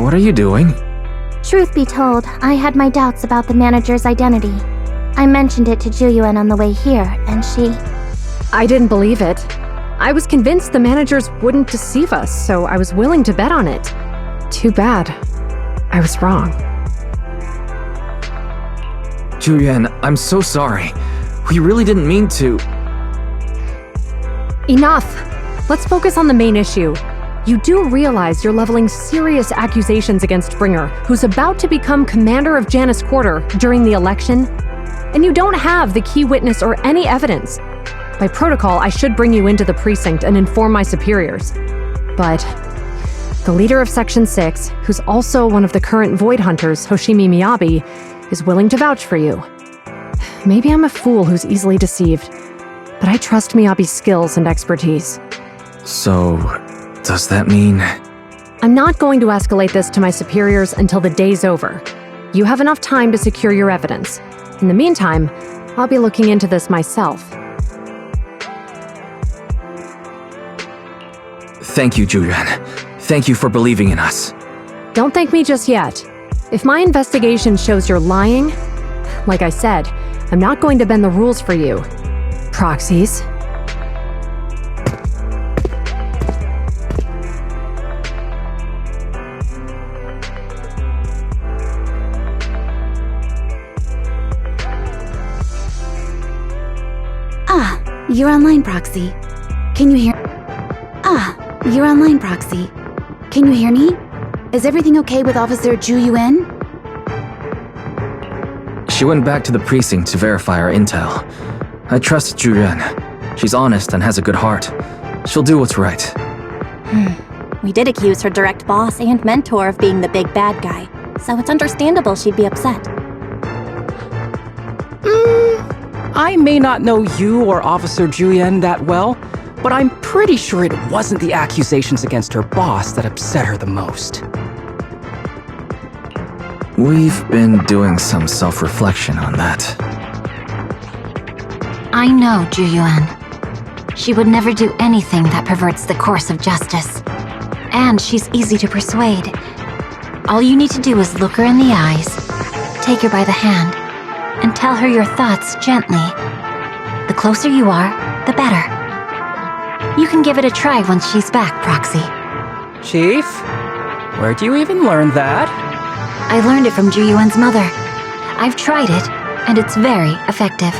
what are you doing? Truth be told, I had my doubts about the manager's identity. I mentioned it to Zhuyuan on the way here, and she... I didn't believe it. I was convinced the managers wouldn't deceive us, so I was willing to bet on it. Too bad. I was wrong. Zhuyuan, I'm so sorry. We really didn't mean to... Enough! Let's focus on the main issue. You do realize you're leveling serious accusations against Bringer, who's about to become commander of Janus Quarter during the election? And you don't have the key witness or any evidence. By protocol, I should bring you into the precinct and inform my superiors. But the leader of Section 6, who's also one of the current Void Hunters, Hoshimi Miyabi, is willing to vouch for you. Maybe I'm a fool who's easily deceived, but I trust Miyabi's skills and expertise. So, does that mean... I'm not going to escalate this to my superiors until the day's over. You have enough time to secure your evidence. In the meantime, I'll be looking into this myself. Thank you, Zhuyuan. Thank you for believing in us. Don't thank me just yet. If my investigation shows you're lying, like I said, I'm not going to bend the rules for you. Proxies. Ah, you're online, Proxy. Can you hear... Ah, you're online, Proxy. Can you hear me? Is everything okay with Officer Zhuyuan? She went back to the precinct to verify our intel. I trust Zhuyuan. She's honest and has a good heart. She'll do what's right. We did accuse her direct boss and mentor of being the big bad guy, so it's understandable she'd be upset. I may not know you or Officer Zhuyuan that well, but I'm pretty sure it wasn't the accusations against her boss that upset her the most. We've been doing some self-reflection on that. I know Zhuyuan. She would never do anything that perverts the course of justice. And she's easy to persuade. All you need to do is look her in the eyes, take her by the hand, and tell her your thoughts gently. The closer you are, the better. You can give it a try once she's back, Proxy. Chief? Where'd you even learn that? I learned it from Zhuyuan's mother. I've tried it, and it's very effective.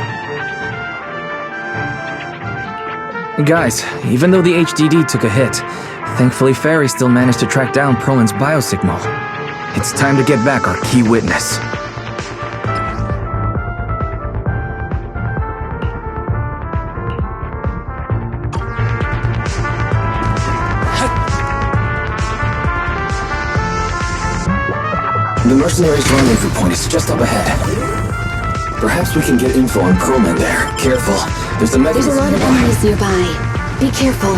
Guys, even though the HDD took a hit, thankfully Fairy still managed to track down Perlman's biosignal. It's time to get back our key witness. The mercenaries' rendezvous point is just up ahead. Perhaps we can get info on Perlman there. Careful, there's a mechanism. There's a lot of enemies nearby. Be careful.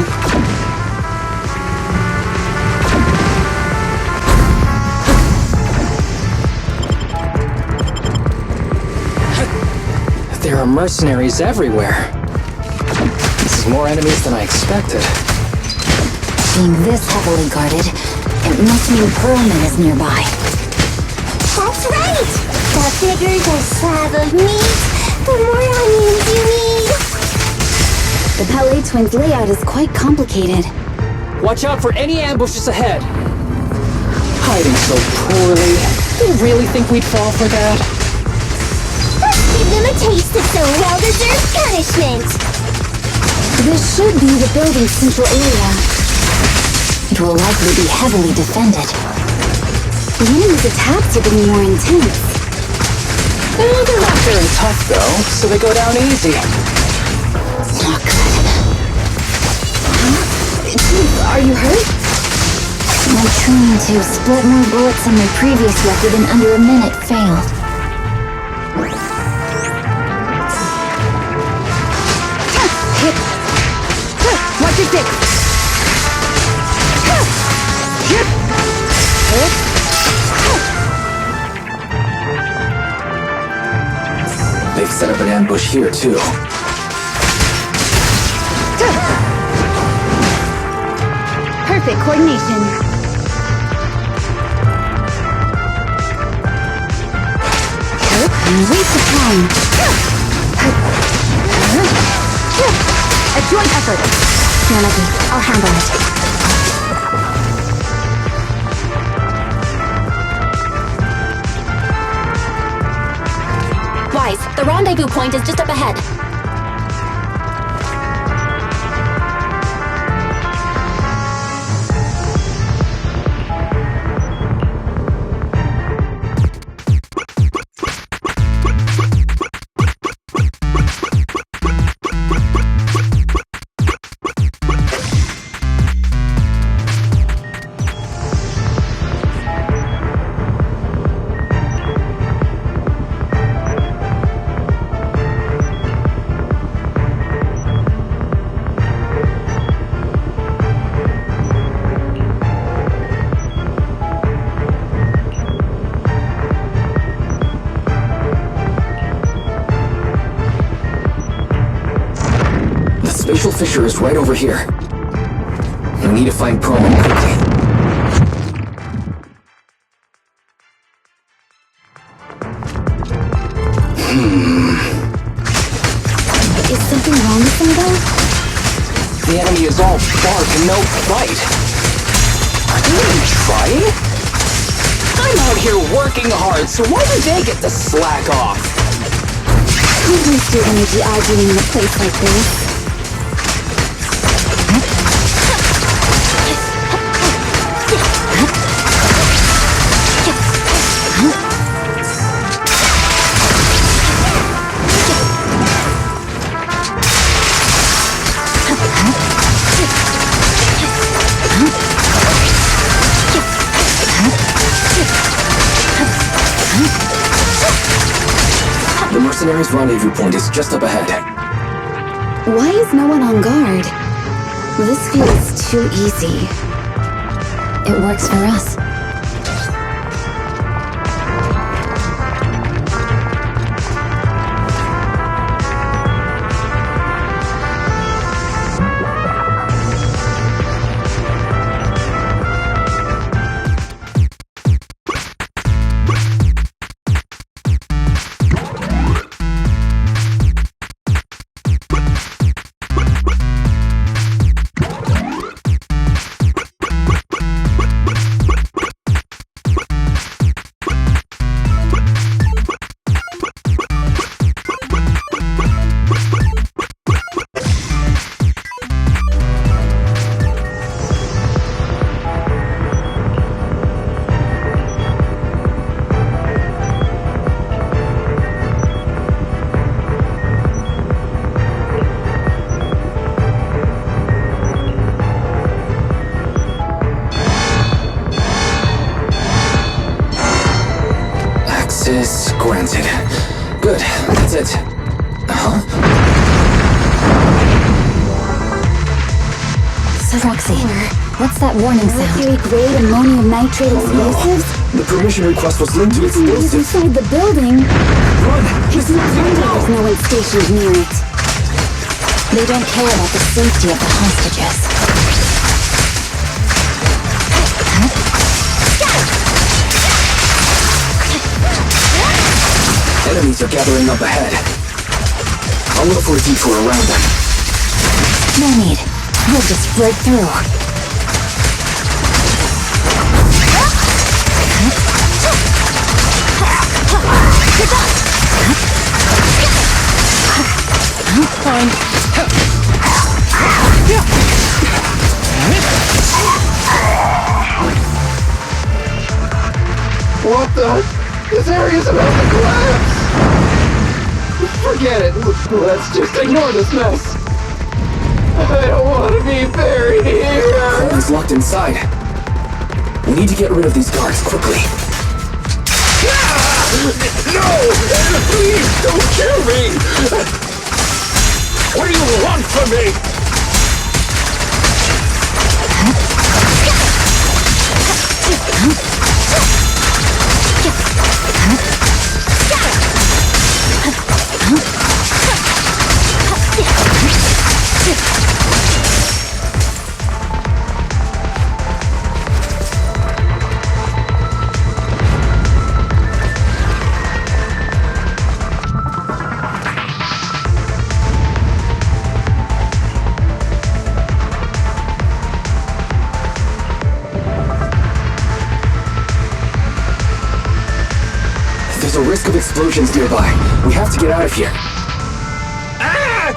There are mercenaries everywhere. This is more enemies than I expected. Being this heavily guarded, it must mean Perlman is nearby. That's right! The bigger the slab of meat, the more onions you need! The Palais Twins layout is quite complicated. Watch out for any ambushes ahead. Hiding so poorly. You really think we'd fall for that? Let's give them a taste of some well-deserved punishment! This should be the building's central area. It will likely be heavily defended. The enemy's attacks are getting more intense. They're not very tough, though, so they go down easy. Not good. Are you hurt? My training to split more bullets than my previous record in under a minute failed. They've set up an ambush here, too. Perfect coordination. Waste of time. A joint effort. Melody, I'll handle it. Wise, the rendezvous point is just up ahead. Spatial fissure is right over here. We need to find Proman quickly. Is something wrong with them, though? The enemy is all bark and no bite. Are they even trying? I'm out here working hard, so why do they get to slack off? Don't waste your energy arguing in a place like this. The mercenaries' rendezvous point is just up ahead. Why is no one on guard? This feels too easy. It works for us. Access granted. Good, that's it. Huh? So, Roxy, what's that warning sound? Mercury-grade ammonium nitrate explosives? The permission request was linked to explosives. Inside the building. Run! There's no one stationed near it. They don't care about the safety of the hostages. Enemies are gathering up ahead. I'll look for a detour around them. No need. We'll just break through. What the? This area's about to collapse! Forget it. Let's just ignore this mess. I don't want to be buried here. Proman's locked inside. We need to get rid of these guards quickly. No! Please don't kill me! What do you want from me? explosions nearby. We have to get out of here. Ah!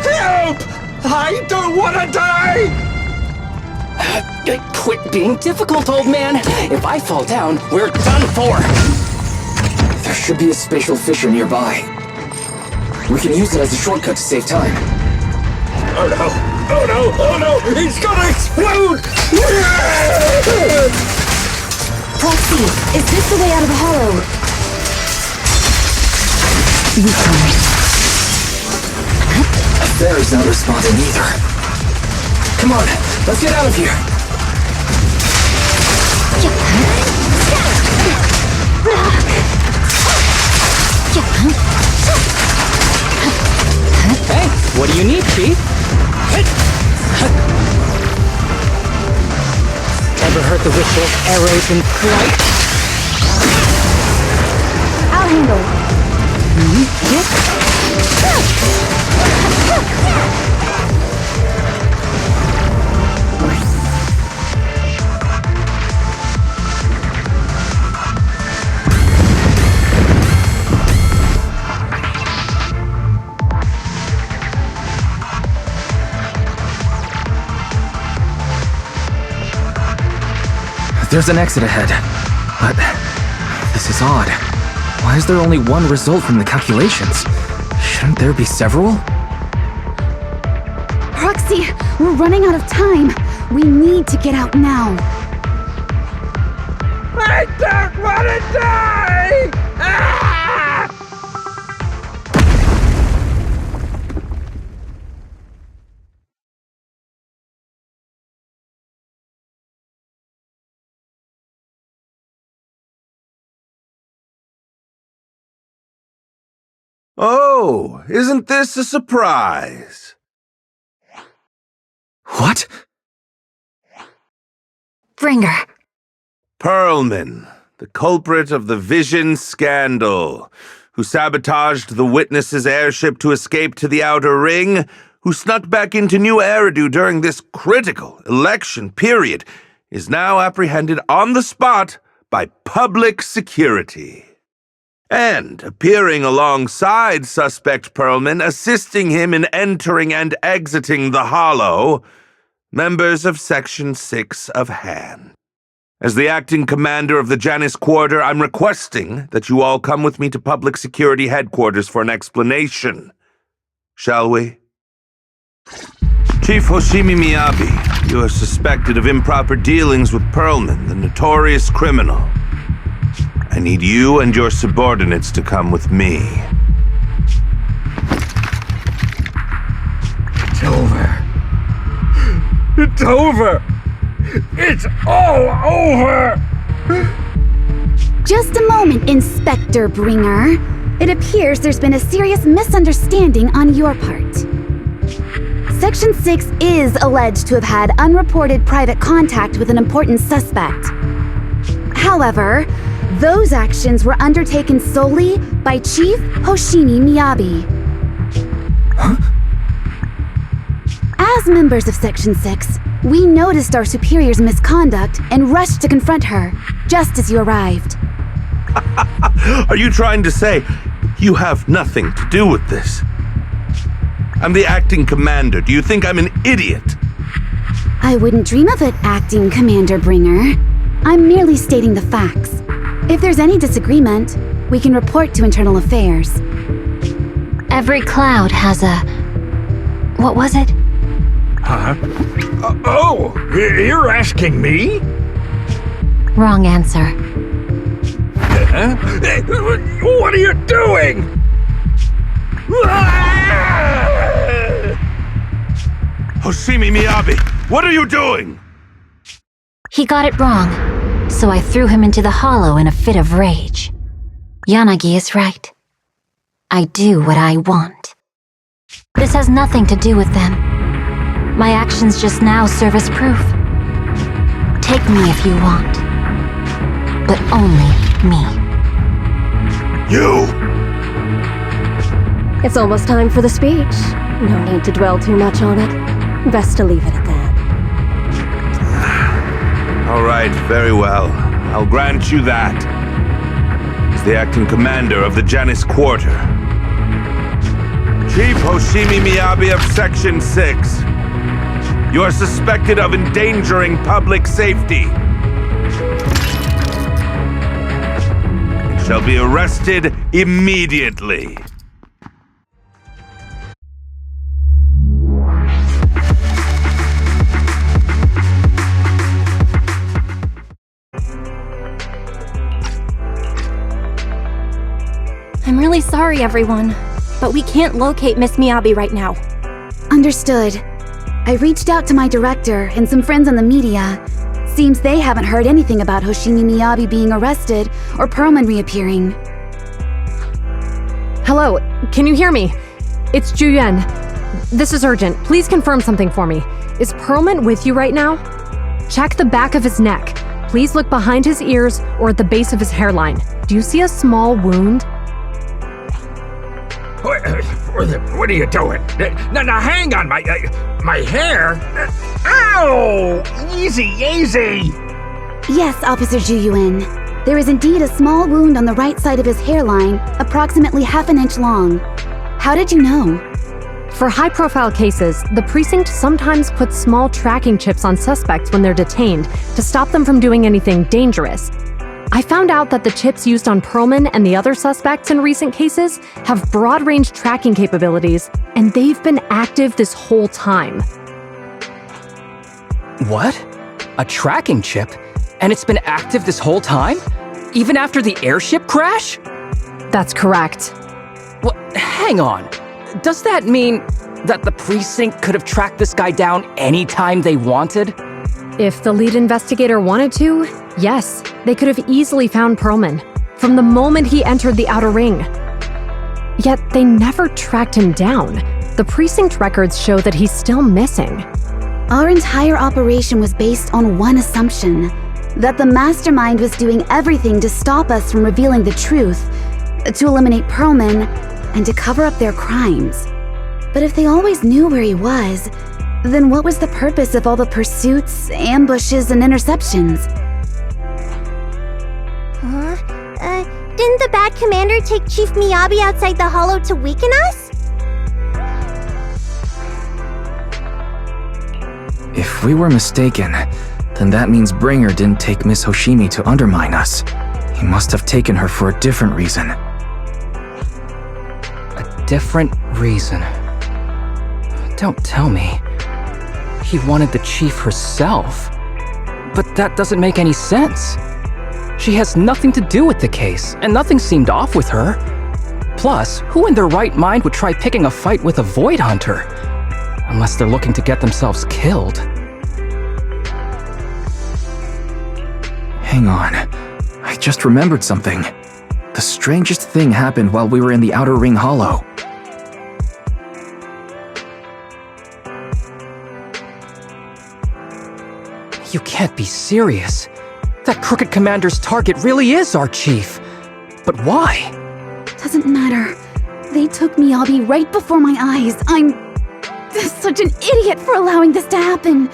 Help! I don't want to die! Quit being difficult, old man. If I fall down, we're done for. There should be a spatial fissure nearby. We can use it as a shortcut to save time. Oh no! Oh no! Oh no! It's gonna explode! Proxy, is this the way out of the hollow? Barry's not responding either. Come on, let's get out of here. Hey, what do you need, Chief? Ever heard the whistle of arrows in flight? I'll handle. There's an exit ahead. But this is odd. Why is there only one result from the calculations? Shouldn't there be several? Proxy, we're running out of time. We need to get out now. I don't want to die! Ah! Oh, isn't this a surprise? What? Bringer. Perlman, the culprit of the Vision scandal, who sabotaged the Witness's airship to escape to the Outer Ring, who snuck back into New Eridu during this critical election period, is now apprehended on the spot by public security. And, appearing alongside suspect Perlman, assisting him in entering and exiting the Hollow, members of Section 6 of Han. As the acting commander of the Janus Quarter, I'm requesting that you all come with me to Public Security Headquarters for an explanation. Shall we? Chief Hoshimi Miyabi, you are suspected of improper dealings with Perlman, the notorious criminal. I need you and your subordinates to come with me. It's over. It's over! It's all over! Just a moment, Inspector Bringer. It appears there's been a serious misunderstanding on your part. Section 6 is alleged to have had unreported private contact with an important suspect. However, those actions were undertaken solely by Chief Hoshimi Miyabi. Huh? As members of Section 6, we noticed our superior's misconduct and rushed to confront her, just as you arrived. Are you trying to say you have nothing to do with this? I'm the acting commander. Do you think I'm an idiot? I wouldn't dream of it, Acting Commander Bringer. I'm merely stating the facts. If there's any disagreement, we can report to Internal Affairs. Every cloud has a... What was it? Huh? Oh, you're asking me? Wrong answer. What are you doing? Hoshimi Miyabi, what are you doing? He got it wrong, so I threw him into the hollow in a fit of rage. Yanagi is right. I do what I want. This has nothing to do with them. My actions just now serve as proof. Take me if you want. But only me. You! It's almost time for the speech. No need to dwell too much on it. Best to leave it at that. All right, very well. I'll grant you that. is the acting commander of the Janus Quarter. Chief Hoshimi Miyabi of Section 6. You are suspected of endangering public safety. And shall be arrested immediately. I'm really sorry, everyone, but we can't locate Miss Miyabi right now. Understood. I reached out to my director and some friends in the media. Seems they haven't heard anything about Hoshimi Miyabi being arrested or Perlman reappearing. Hello, can you hear me? It's Juyuan. This is urgent. Please confirm something for me. Is Perlman with you right now? Check the back of his neck. Please look behind his ears or at the base of his hairline. Do you see a small wound? What are you doing? Now hang on, my hair. Ow! Easy. Yes, Officer Juyuan. There is indeed a small wound on the right side of his hairline, approximately half an inch long. How did you know? For high-profile cases, the precinct sometimes puts small tracking chips on suspects when they're detained to stop them from doing anything dangerous. I found out that the chips used on Perlman and the other suspects in recent cases have broad-range tracking capabilities, and they've been active this whole time. What? A tracking chip? And it's been active this whole time? Even after the airship crash? That's correct. What? Hang on. Does that mean that the precinct could have tracked this guy down anytime they wanted? If the lead investigator wanted to, yes, they could have easily found Perlman from the moment he entered the outer ring. Yet they never tracked him down. The precinct records show that he's still missing. Our entire operation was based on one assumption, that the mastermind was doing everything to stop us from revealing the truth, to eliminate Perlman, and to cover up their crimes. But if they always knew where he was, then what was the purpose of all the pursuits, ambushes, and interceptions? Didn't the bad commander take Chief Miyabi outside the hollow to weaken us? If we were mistaken, then that means Bringer didn't take Miss Hoshimi to undermine us. He must have taken her for a different reason. A different reason? Don't tell me. He wanted the chief herself. But that doesn't make any sense. She has nothing to do with the case, and nothing seemed off with her. Plus, who in their right mind would try picking a fight with a Void Hunter? Unless they're looking to get themselves killed. Hang on. I just remembered something. The strangest thing happened while we were in the Outer Ring Hollow. You can't be serious. That crooked commander's target really is our chief. But why? Doesn't matter. They took Miyabi right before my eyes. I'm such an idiot for allowing this to happen.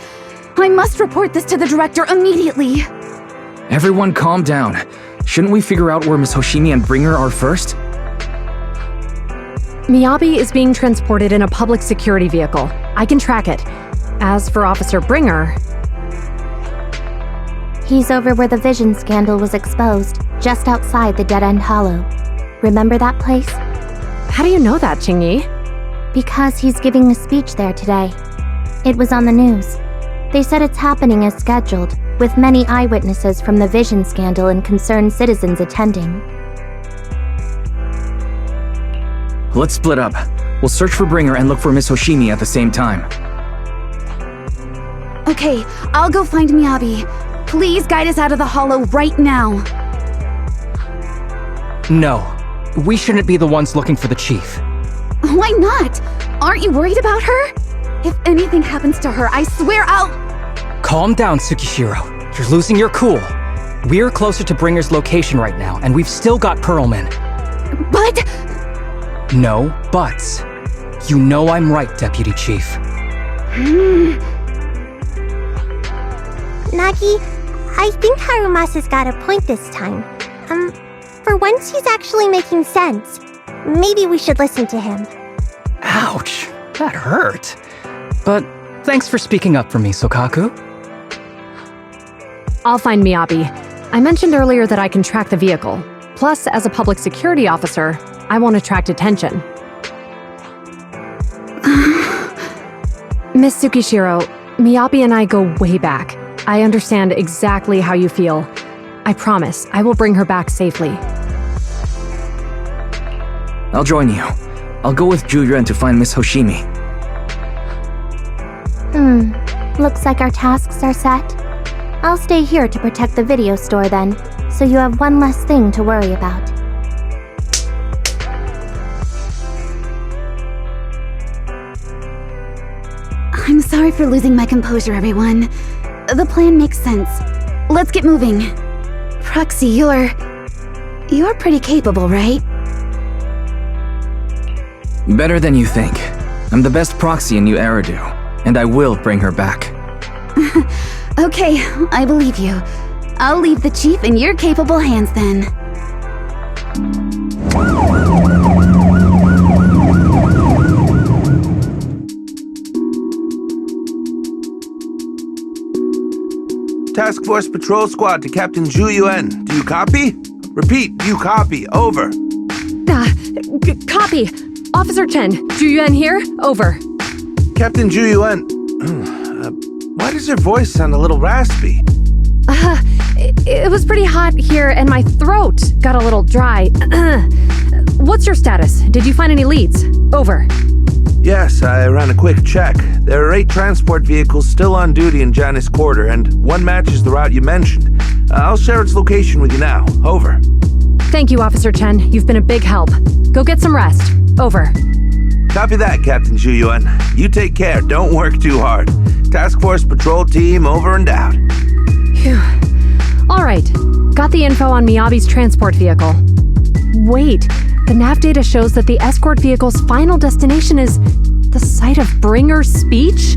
I must report this to the director immediately. Everyone calm down. Shouldn't we figure out where Miss Hoshimi and Bringer are first? Miyabi is being transported in a public security vehicle. I can track it. As for Officer Bringer... He's over where the vision scandal was exposed, just outside the Dead-End Hollow. Remember that place? How do you know that, Qingyi? Because he's giving a speech there today. It was on the news. They said it's happening as scheduled, with many eyewitnesses from the vision scandal and concerned citizens attending. Let's split up. We'll search for Bringer and look for Miss Hoshimi at the same time. Okay, I'll go find Miyabi. Please guide us out of the hollow right now. No. We shouldn't be the ones looking for the chief. Why not? Aren't you worried about her? If anything happens to her, I swear I'll... Calm down, Tsukishiro. You're losing your cool. We're closer to Bringer's location right now, and we've still got Perlman. But... No buts. You know I'm right, Deputy Chief. Nagi, I think Harumasa's got a point this time. For once, he's actually making sense. Maybe we should listen to him. Ouch, that hurt. But thanks for speaking up for me, Sokaku. I'll find Miyabi. I mentioned earlier that I can track the vehicle. Plus, as a public security officer, I won't attract attention. Miss Tsukishiro, Miyabi and I go way back. I understand exactly how you feel. I promise, I will bring her back safely. I'll join you. I'll go with Zhu Yuan to find Miss Hoshimi. Looks like our tasks are set. I'll stay here to protect the video store then, so you have one less thing to worry about. I'm sorry for losing my composure, everyone. The plan makes sense. Let's get moving. Proxy, you're pretty capable, right? Better than you think. I'm the best proxy in New Eridu, and I will bring her back. Okay, I believe you. I'll leave the chief in your capable hands then. Task Force Patrol Squad to Captain Zhu Yuan. Do you copy? Repeat, do you copy? Over. Copy. Officer Chen, Zhu Yuan here. Over. Captain Zhu Yuan. Why does your voice sound a little raspy? It was pretty hot here and my throat got a little dry. What's your status? Did you find any leads? Over. Yes, I ran a quick check. There are 8 transport vehicles still on duty in Janus Quarter, and one matches the route you mentioned. I'll share its location with you now. Over. Thank you, Officer Chen. You've been a big help. Go get some rest. Over. Copy that, Captain Zhu Yuan. You take care. Don't work too hard. Task Force Patrol Team over and out. Phew. All right. Got the info on Miyabi's transport vehicle. Wait. The nav data shows that the escort vehicle's final destination is the site of Bringer's speech?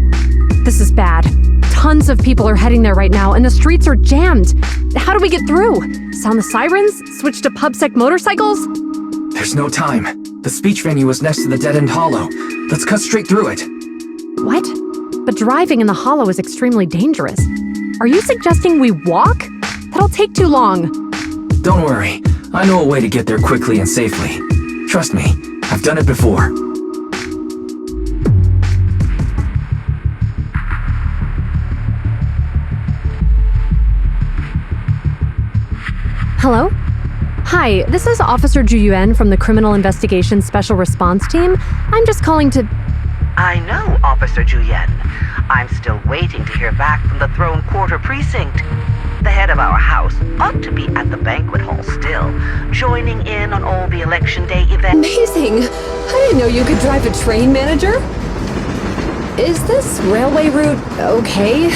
This is bad. Tons of people are heading there right now, and the streets are jammed. How do we get through? Sound the sirens? Switch to PubSec motorcycles? There's no time. The speech venue is next to the dead-end hollow. Let's cut straight through it. What? But driving in the hollow is extremely dangerous. Are you suggesting we walk? That'll take too long. Don't worry. I know a way to get there quickly and safely. Trust me, I've done it before. Hello? Hi, this is Officer Zhu Yuan from the Criminal Investigation Special Response Team. I'm just calling to... I know, Officer Zhu Yuan. I'm still waiting to hear back from the Throne Quarter Precinct. The head of our house ought to be at the banquet hall still, joining in on all the Election Day events. Amazing! I didn't know you could drive a train, Manager. Is this railway route okay?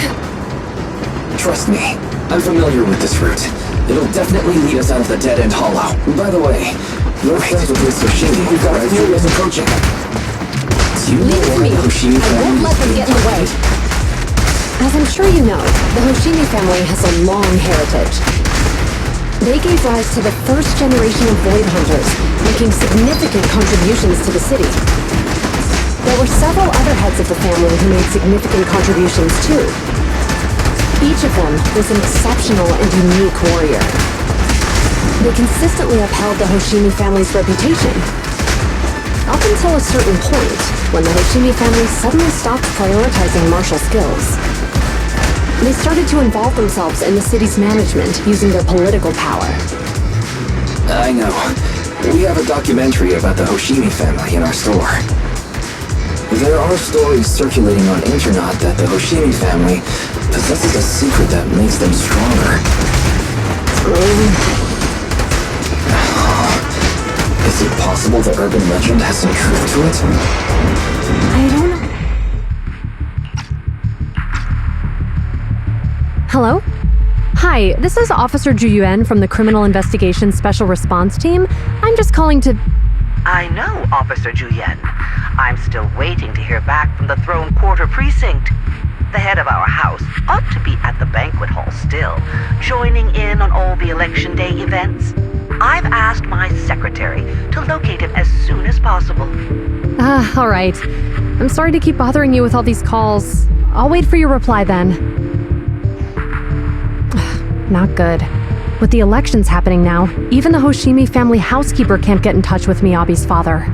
Trust me, I'm familiar with this route. It'll definitely lead us out of the dead-end hollow. By the way, you're friends with Miss Hoshimi. We've got a few ways approaching. Do you know why the Hoshimi family won't let them get in the way. As I'm sure you know, the Hoshimi family has a long heritage. They gave rise to the first generation of Void Hunters, making significant contributions to the city. There were several other heads of the family who made significant contributions too. Each of them was an exceptional and unique warrior. They consistently upheld the Hoshimi family's reputation. Up until a certain point, when the Hoshimi family suddenly stopped prioritizing martial skills. They started to involve themselves in the city's management using their political power. I know. We have a documentary about the Hoshimi family in our store. There are stories circulating on internet that the Hoshimi family possesses a secret that makes them stronger. Is it possible the urban legend has some truth to it? I don't know. Hello? Hi, this is Officer Zhu Yuan from the Criminal Investigation Special Response Team. I'm just calling to... I know, Officer Zhu Yuan. I'm still waiting to hear back from the Throne Quarter Precinct. The head of our house ought to be at the banquet hall still, joining in on all the Election Day events. I've asked my secretary to locate him as soon as possible. All right. I'm sorry to keep bothering you with all these calls. I'll wait for your reply then. Not good. With the elections happening now, even the Hoshimi family housekeeper can't get in touch with Miyabi's father.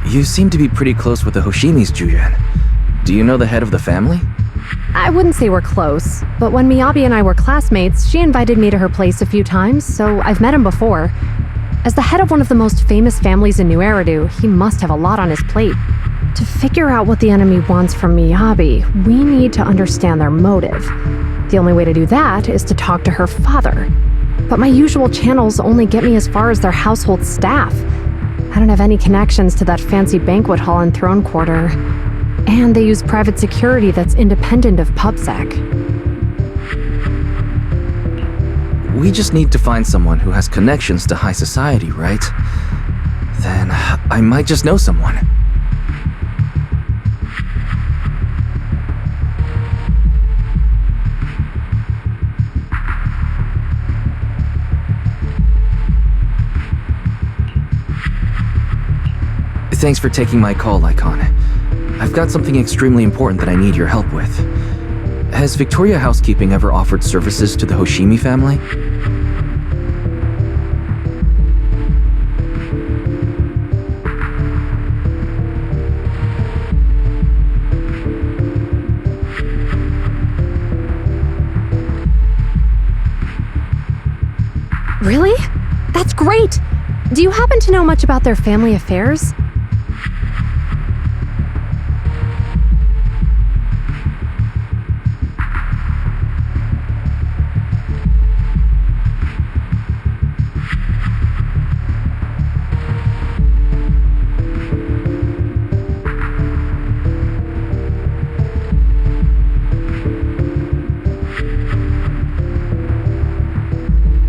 You seem to be pretty close with the Hoshimis, Juyen. Do you know the head of the family? I wouldn't say we're close, but when Miyabi and I were classmates, she invited me to her place a few times, so I've met him before. As the head of one of the most famous families in New Eridu, he must have a lot on his plate. To figure out what the enemy wants from Miyabi, we need to understand their motive. The only way to do that is to talk to her father. But my usual channels only get me as far as their household staff. I don't have any connections to that fancy banquet hall in Throne Quarter. And they use private security that's independent of PubSec. We just need to find someone who has connections to high society, right? Then I might just know someone. Thanks for taking my call, Lycon. I've got something extremely important that I need your help with. Has Victoria Housekeeping ever offered services to the Hoshimi family? Really? That's great! Do you happen to know much about their family affairs?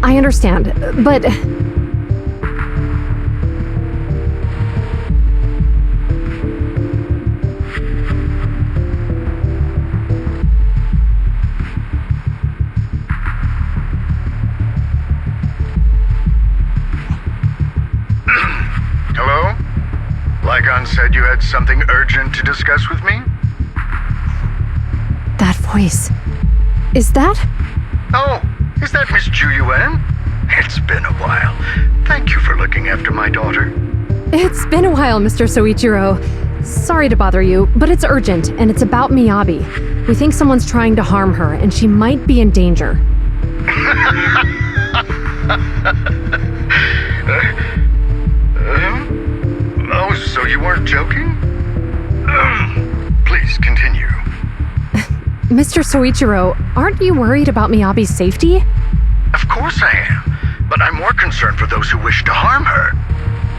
I understand, but... Hello? Lycon said you had something urgent to discuss with me? That voice... Is that... Oh, is that Miss Juyen? It's been a while. Thank you for looking after my daughter. It's been a while, Mr. Soichiro. Sorry to bother you, but it's urgent, and it's about Miyabi. We think someone's trying to harm her, and she might be in danger. Oh, so you weren't joking? Please, continue. Mr. Soichiro, aren't you worried about Miyabi's safety? Of course I am, but I'm more concerned for those who wish to harm her.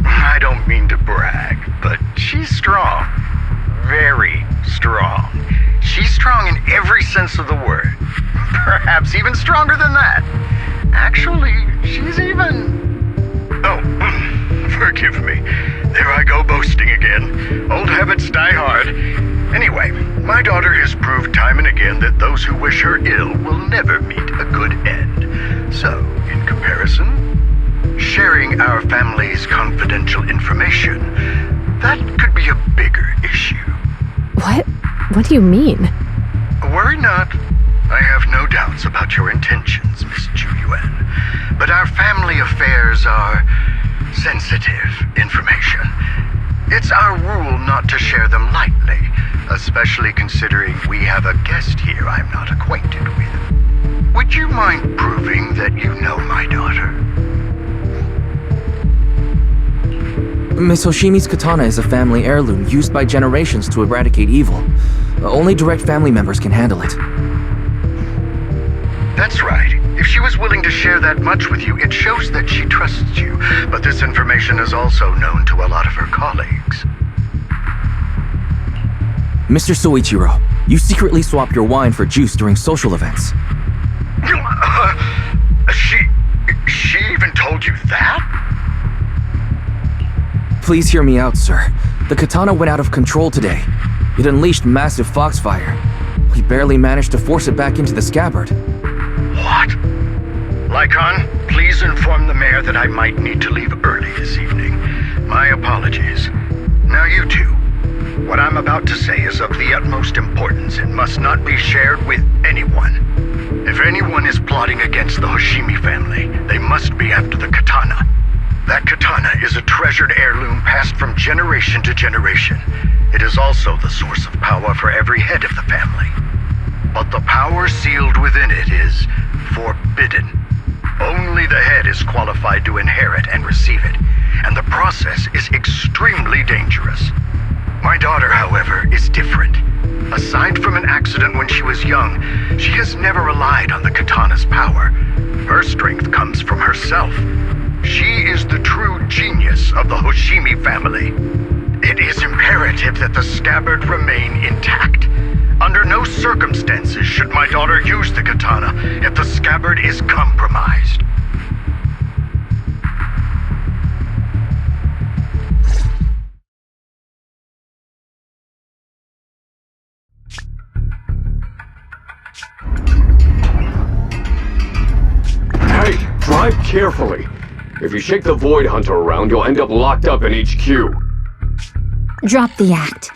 I don't mean to brag, but she's strong. Very strong. She's strong in every sense of the word. Perhaps even stronger than that. Actually, she's even... Oh, forgive me. There I go boasting again. Old habits die hard. Anyway, my daughter has proved time and again that those who wish her ill will never meet a good end. So, in comparison, sharing our family's confidential information, that could be a bigger issue. What? What do you mean? Worry not. I have no doubts about your intentions, Miss Juyen. But our family affairs are sensitive information. It's our rule not to share them lightly, especially considering we have a guest here I'm not acquainted with. Would you mind proving that you know my daughter? Miss Hoshimi's katana is a family heirloom used by generations to eradicate evil. Only direct family members can handle it. That's right. If she was willing to share that much with you, it shows that she trusts you. But this information is also known to a lot of her colleagues. Mr. Soichiro, you secretly swap your wine for juice during social events. She even told you that? Please hear me out, sir. The katana went out of control today. It unleashed massive foxfire. We barely managed to force it back into the scabbard. What? Lycon, please inform the mayor that I might need to leave early this evening. My apologies. Now you two. What I'm about to say is of the utmost importance and must not be shared with anyone. If anyone is plotting against the Hoshimi family, they must be after the katana. That katana is a treasured heirloom passed from generation to generation. It is also the source of power for every head of the family. But the power sealed within it is forbidden. Only the head is qualified to inherit and receive it, and the process is extremely dangerous. My daughter, however, is different. Aside from an accident when she was young, she has never relied on the katana's power. Her strength comes from herself. She is the true genius of the Hoshimi family. It is imperative that the scabbard remain intact. Under no circumstances should my daughter use the katana if the scabbard is compromised. Hey, drive carefully. If you shake the Void Hunter around, you'll end up locked up in HQ. Drop the act.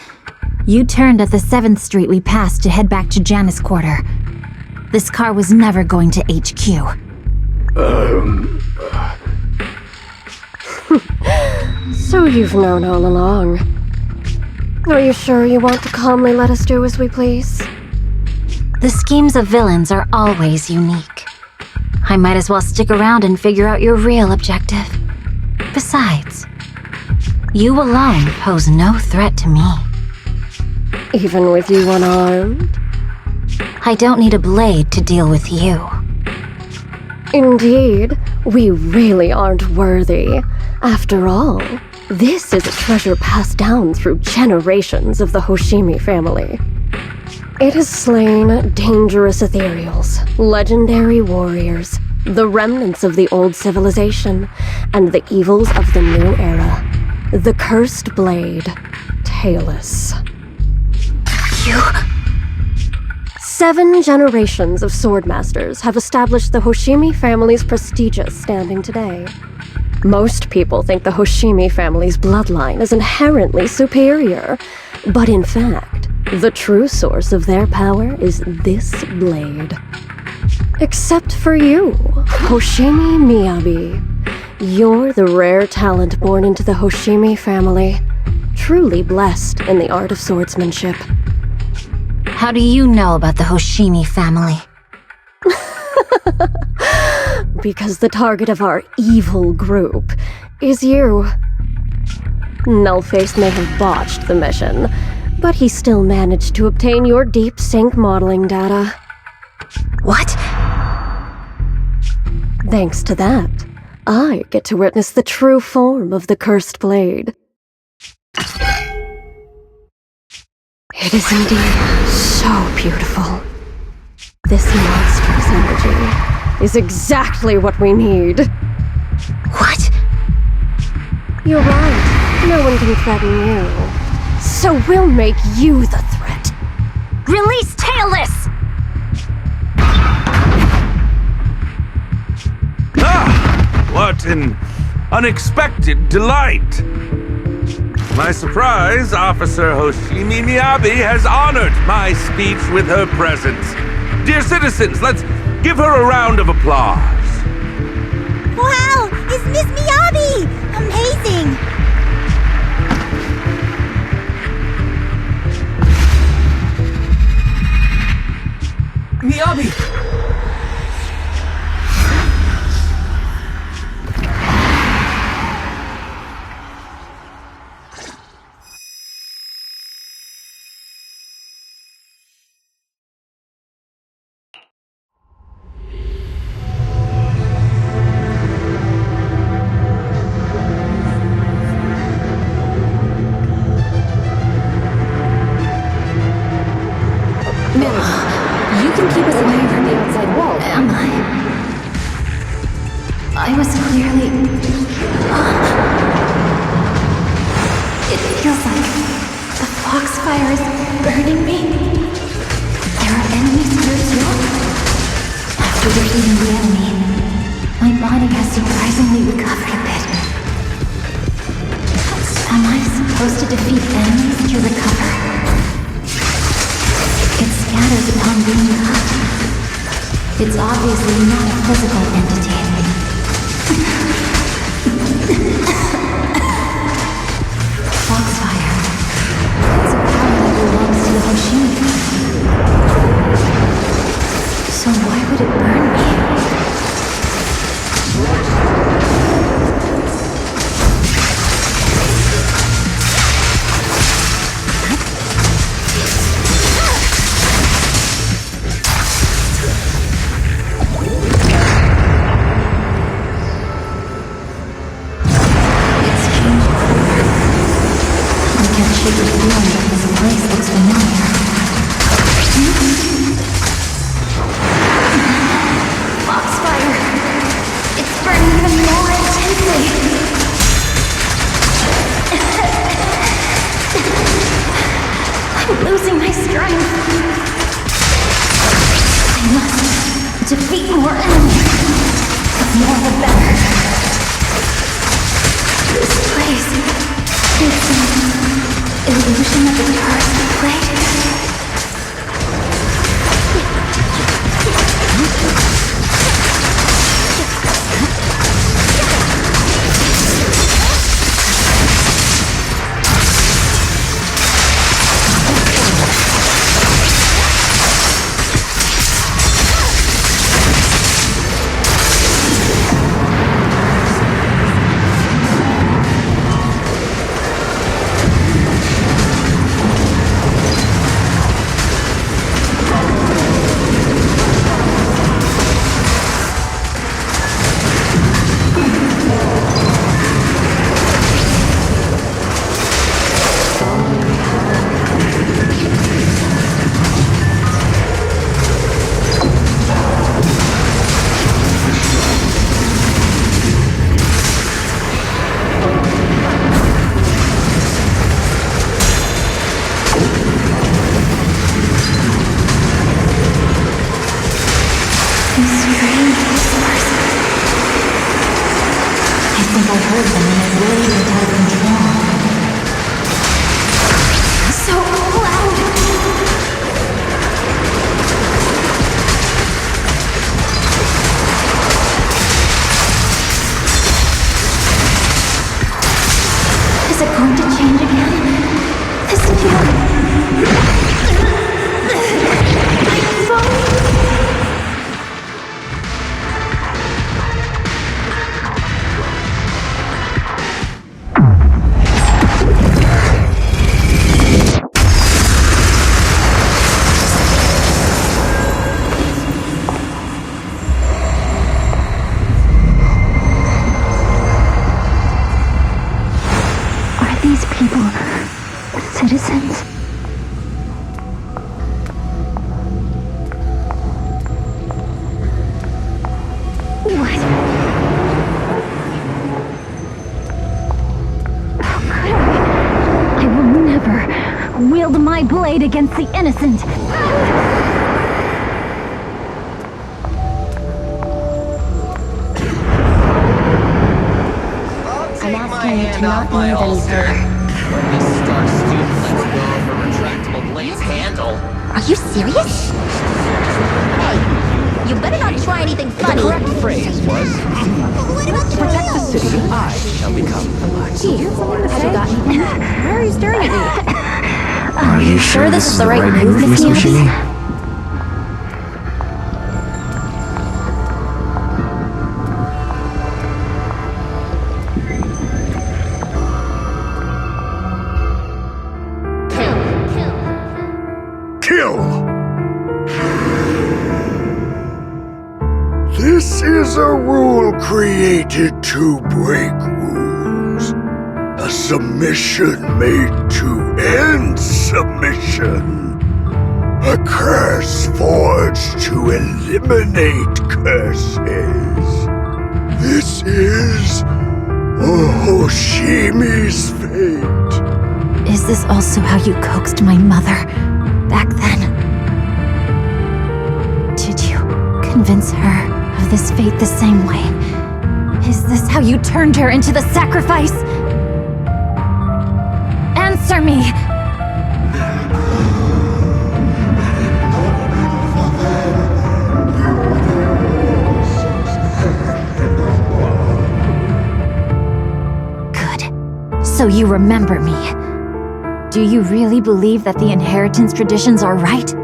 You turned at the 7th Street we passed to head back to Janus Quarter. This car was never going to HQ. So you've known all along. Are you sure you want to calmly let us do as we please? The schemes of villains are always unique. I might as well stick around and figure out your real objective. Besides, you alone pose no threat to me. Even with you unarmed? I don't need a blade to deal with you. Indeed, we really aren't worthy. After all, this is a treasure passed down through generations of the Hoshimi family. It has slain dangerous ethereals, legendary warriors, the remnants of the old civilization, and the evils of the new era. The cursed blade, Tailless. You... 7 generations of swordmasters have established the Hoshimi family's prestigious standing today. Most people think the Hoshimi family's bloodline is inherently superior, but in fact, the true source of their power is this blade. Except for you, Hoshimi Miyabi. You're the rare talent born into the Hoshimi family, truly blessed in the art of swordsmanship. How do you know about the Hoshimi family? Because the target of our evil group is you. Nullface may have botched the mission, but he still managed to obtain your deep sync modeling data. What? Thanks to that, I get to witness the true form of the cursed blade. It is indeed so beautiful. This monstrous energy is exactly what we need. What? You're right. No one can threaten you. So we'll make you the threat. Release Tailless! Ah! What an unexpected delight! My surprise, Officer Hoshimi Miyabi has honored my speech with her presence. Dear citizens, let's give her a round of applause. Wow! It's Miss Miyabi! Amazing! Miyabi! You can keep us away from the outside wall. Am I? I was clearly... It feels like the foxfire is burning me. There are enemies here too. After defeating the enemy, defeat enemies to recover. It scatters upon being cut. It's obviously not a physical entity. Foxfire. It's a power that belongs to the Hoshimi. So why would it burn me? Losing my strength. I must defeat more enemies. The more the better. This place is an illusion of the Taurus plate. Is it going to change again? This feeling. People, citizens. What? How could I will never wield my blade against the innocent. I'm asking you to not move any further. When this star student lets go of her retractable blade's handle. Are you serious? You better not try anything funny. The correct phrase was, to protect the city, I shall become the light. Gee, something to say? Why are you staring at me? Are you sure this is the right move, Miss Hoshimi? This is a rule created to break rules. A submission made to end submission. A curse forged to eliminate curses. This is Hoshimi's fate. Is this also how you coaxed my mother back then? Did you convince her of this fate the same way? Is this how you turned her into the sacrifice? And answer me! Good. So you remember me. Do you really believe that the inheritance traditions are right?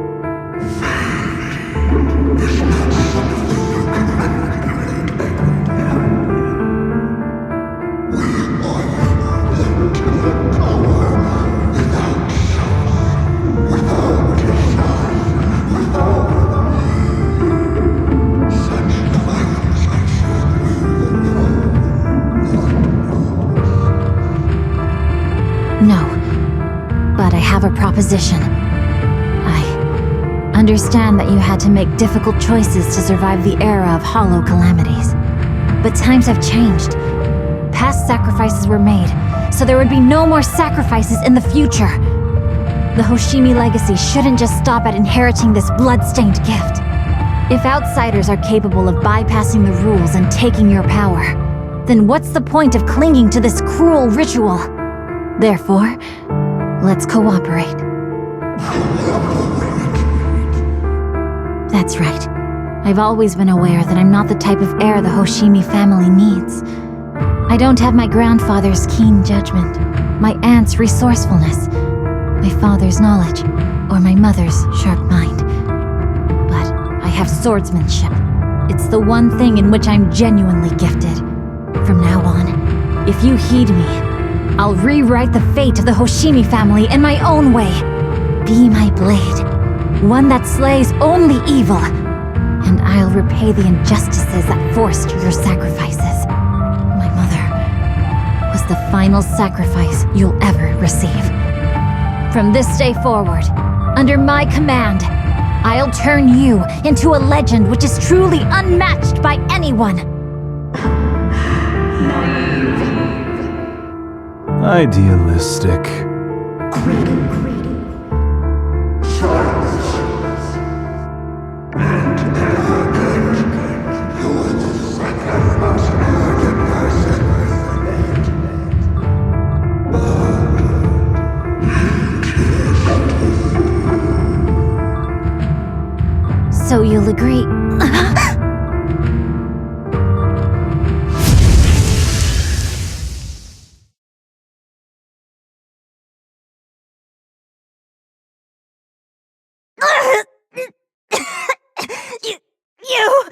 No. But I have a proposition. I understand that you had to make difficult choices to survive the era of hollow calamities. But times have changed. Past sacrifices were made, so there would be no more sacrifices in the future. The Hoshimi legacy shouldn't just stop at inheriting this blood-stained gift. If outsiders are capable of bypassing the rules and taking your power, then what's the point of clinging to this cruel ritual? Therefore, let's cooperate. That's right. I've always been aware that I'm not the type of heir the Hoshimi family needs. I don't have my grandfather's keen judgment, my aunt's resourcefulness, my father's knowledge, or my mother's sharp mind. But I have swordsmanship. It's the one thing in which I'm genuinely gifted. From now on, if you heed me, I'll rewrite the fate of the Hoshimi family in my own way. Be my blade, one that slays only evil, and I'll repay the injustices that forced your sacrifices. My mother was the final sacrifice you'll ever receive. From this day forward, under my command, I'll turn you into a legend which is truly unmatched by anyone. Idealistic. So you'll agree. You!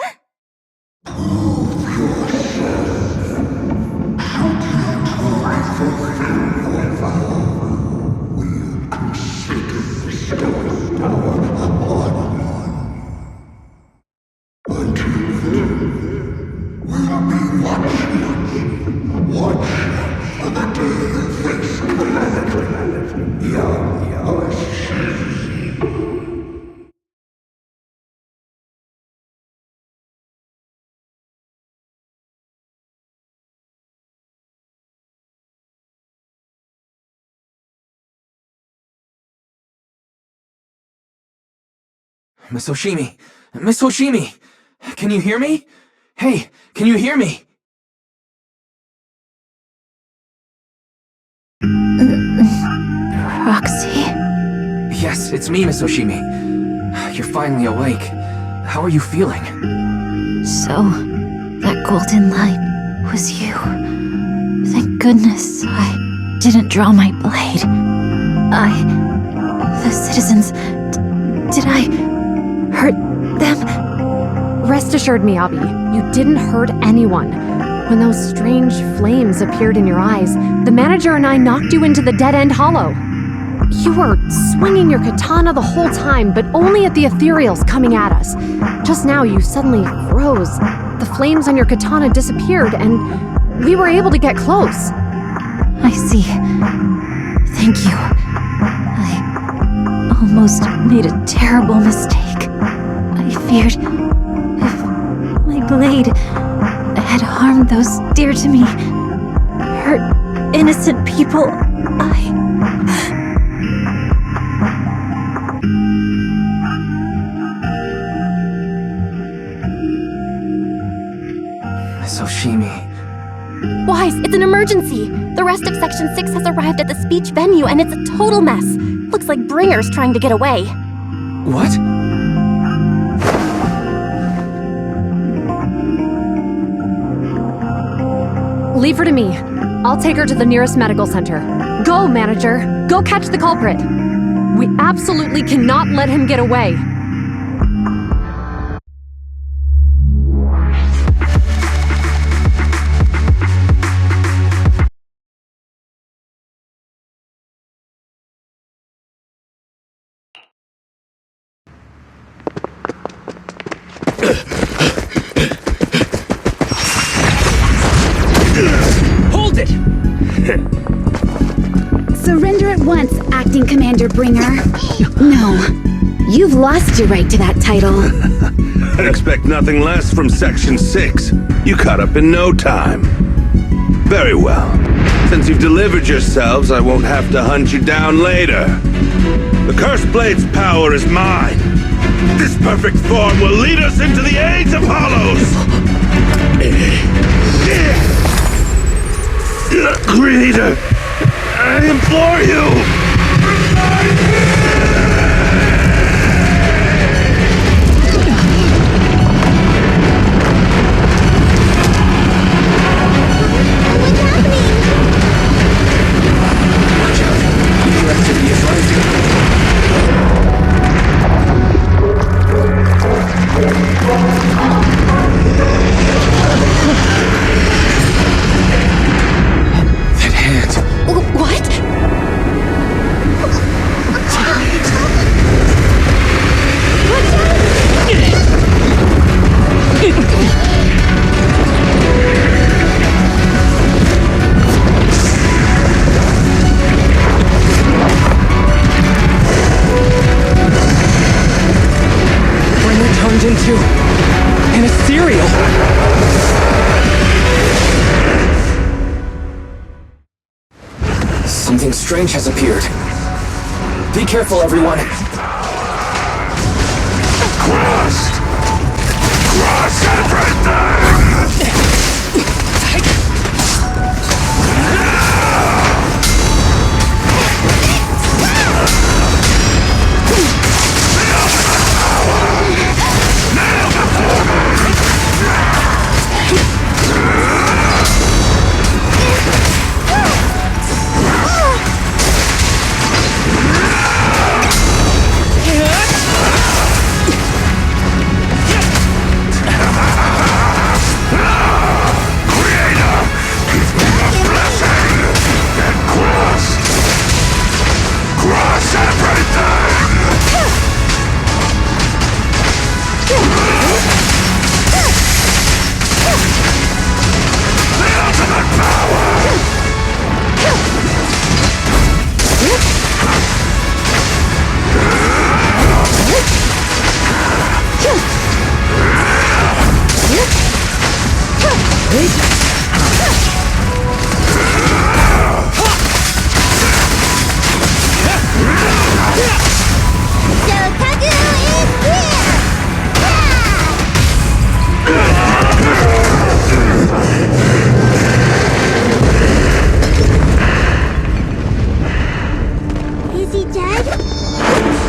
Miss Hoshimi! Miss Hoshimi! Can you hear me? Hey, can you hear me? Roxy? Yes, it's me, Miss Hoshimi. You're finally awake. How are you feeling? So, that golden light was you. Thank goodness I didn't draw my blade. The citizens... did I hurt them? Rest assured, Miyabi, you didn't hurt anyone. When those strange flames appeared in your eyes, the manager and I knocked you into the dead-end hollow. You were swinging your katana the whole time, but only at the ethereals coming at us. Just now, you suddenly froze. The flames on your katana disappeared, and we were able to get close. I see. Thank you. I almost made a terrible mistake. I feared if my blade had harmed those dear to me, hurt innocent people, Miss Hoshimi. What? Guys, it's an emergency! The rest of Section 6 has arrived at the speech venue and it's a total mess. Looks like Bringer's trying to get away. What? Leave her to me. I'll take her to the nearest medical center. Go, manager! Go catch the culprit! We absolutely cannot let him get away! Hold it! Surrender at once, Acting Commander Bringer. No. You've lost your right to that title. I'd expect nothing less from Section 6. You caught up in no time. Very well. Since you've delivered yourselves, I won't have to hunt you down later. The Cursed Blade's power is mine. This perfect form will lead us into the age of Hollows! Creator, I implore you! That hand. What? Bringer turned into an ethereal. Something strange has appeared. Be careful, everyone. Crush everything!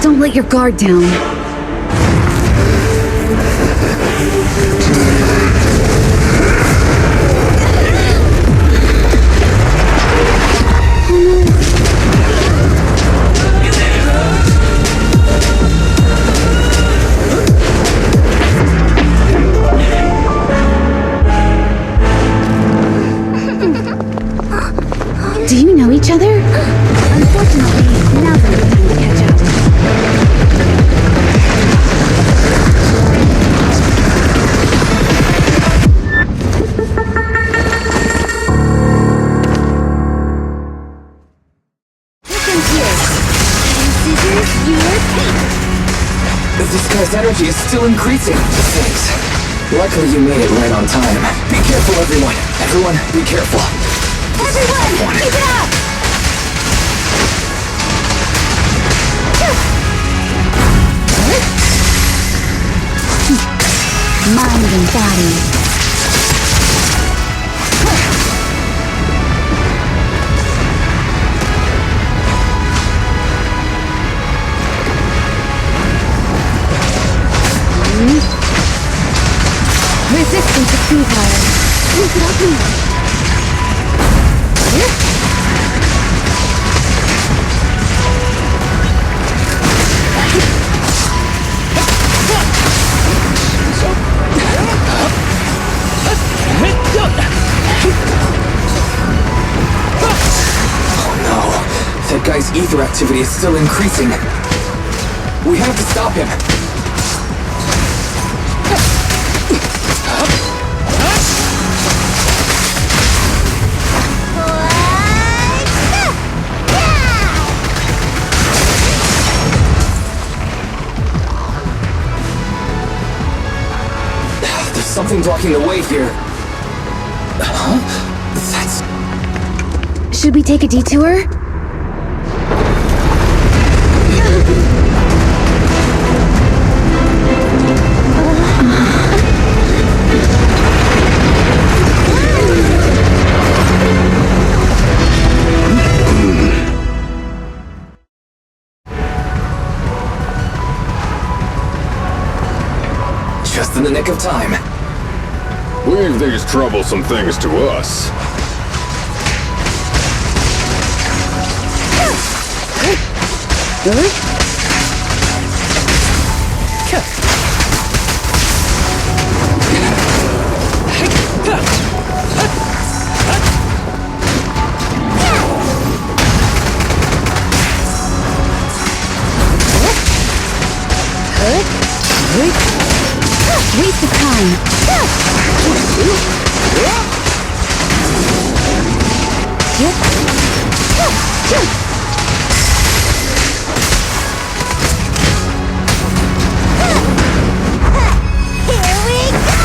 Don't let your guard down. Do you know each other? Unfortunately, now's not the time to catch up. This guy's energy is still increasing. Thanks. Luckily you made it right on time. Be careful, everyone. Everyone, be careful. Everyone, keep it up! Mind and body. ether activity is still increasing. We have to stop him. There's something blocking the way here. Huh? That's... Should we take a detour? Just in the nick of time. Leave these troublesome things to us. Waste of time. Here we go!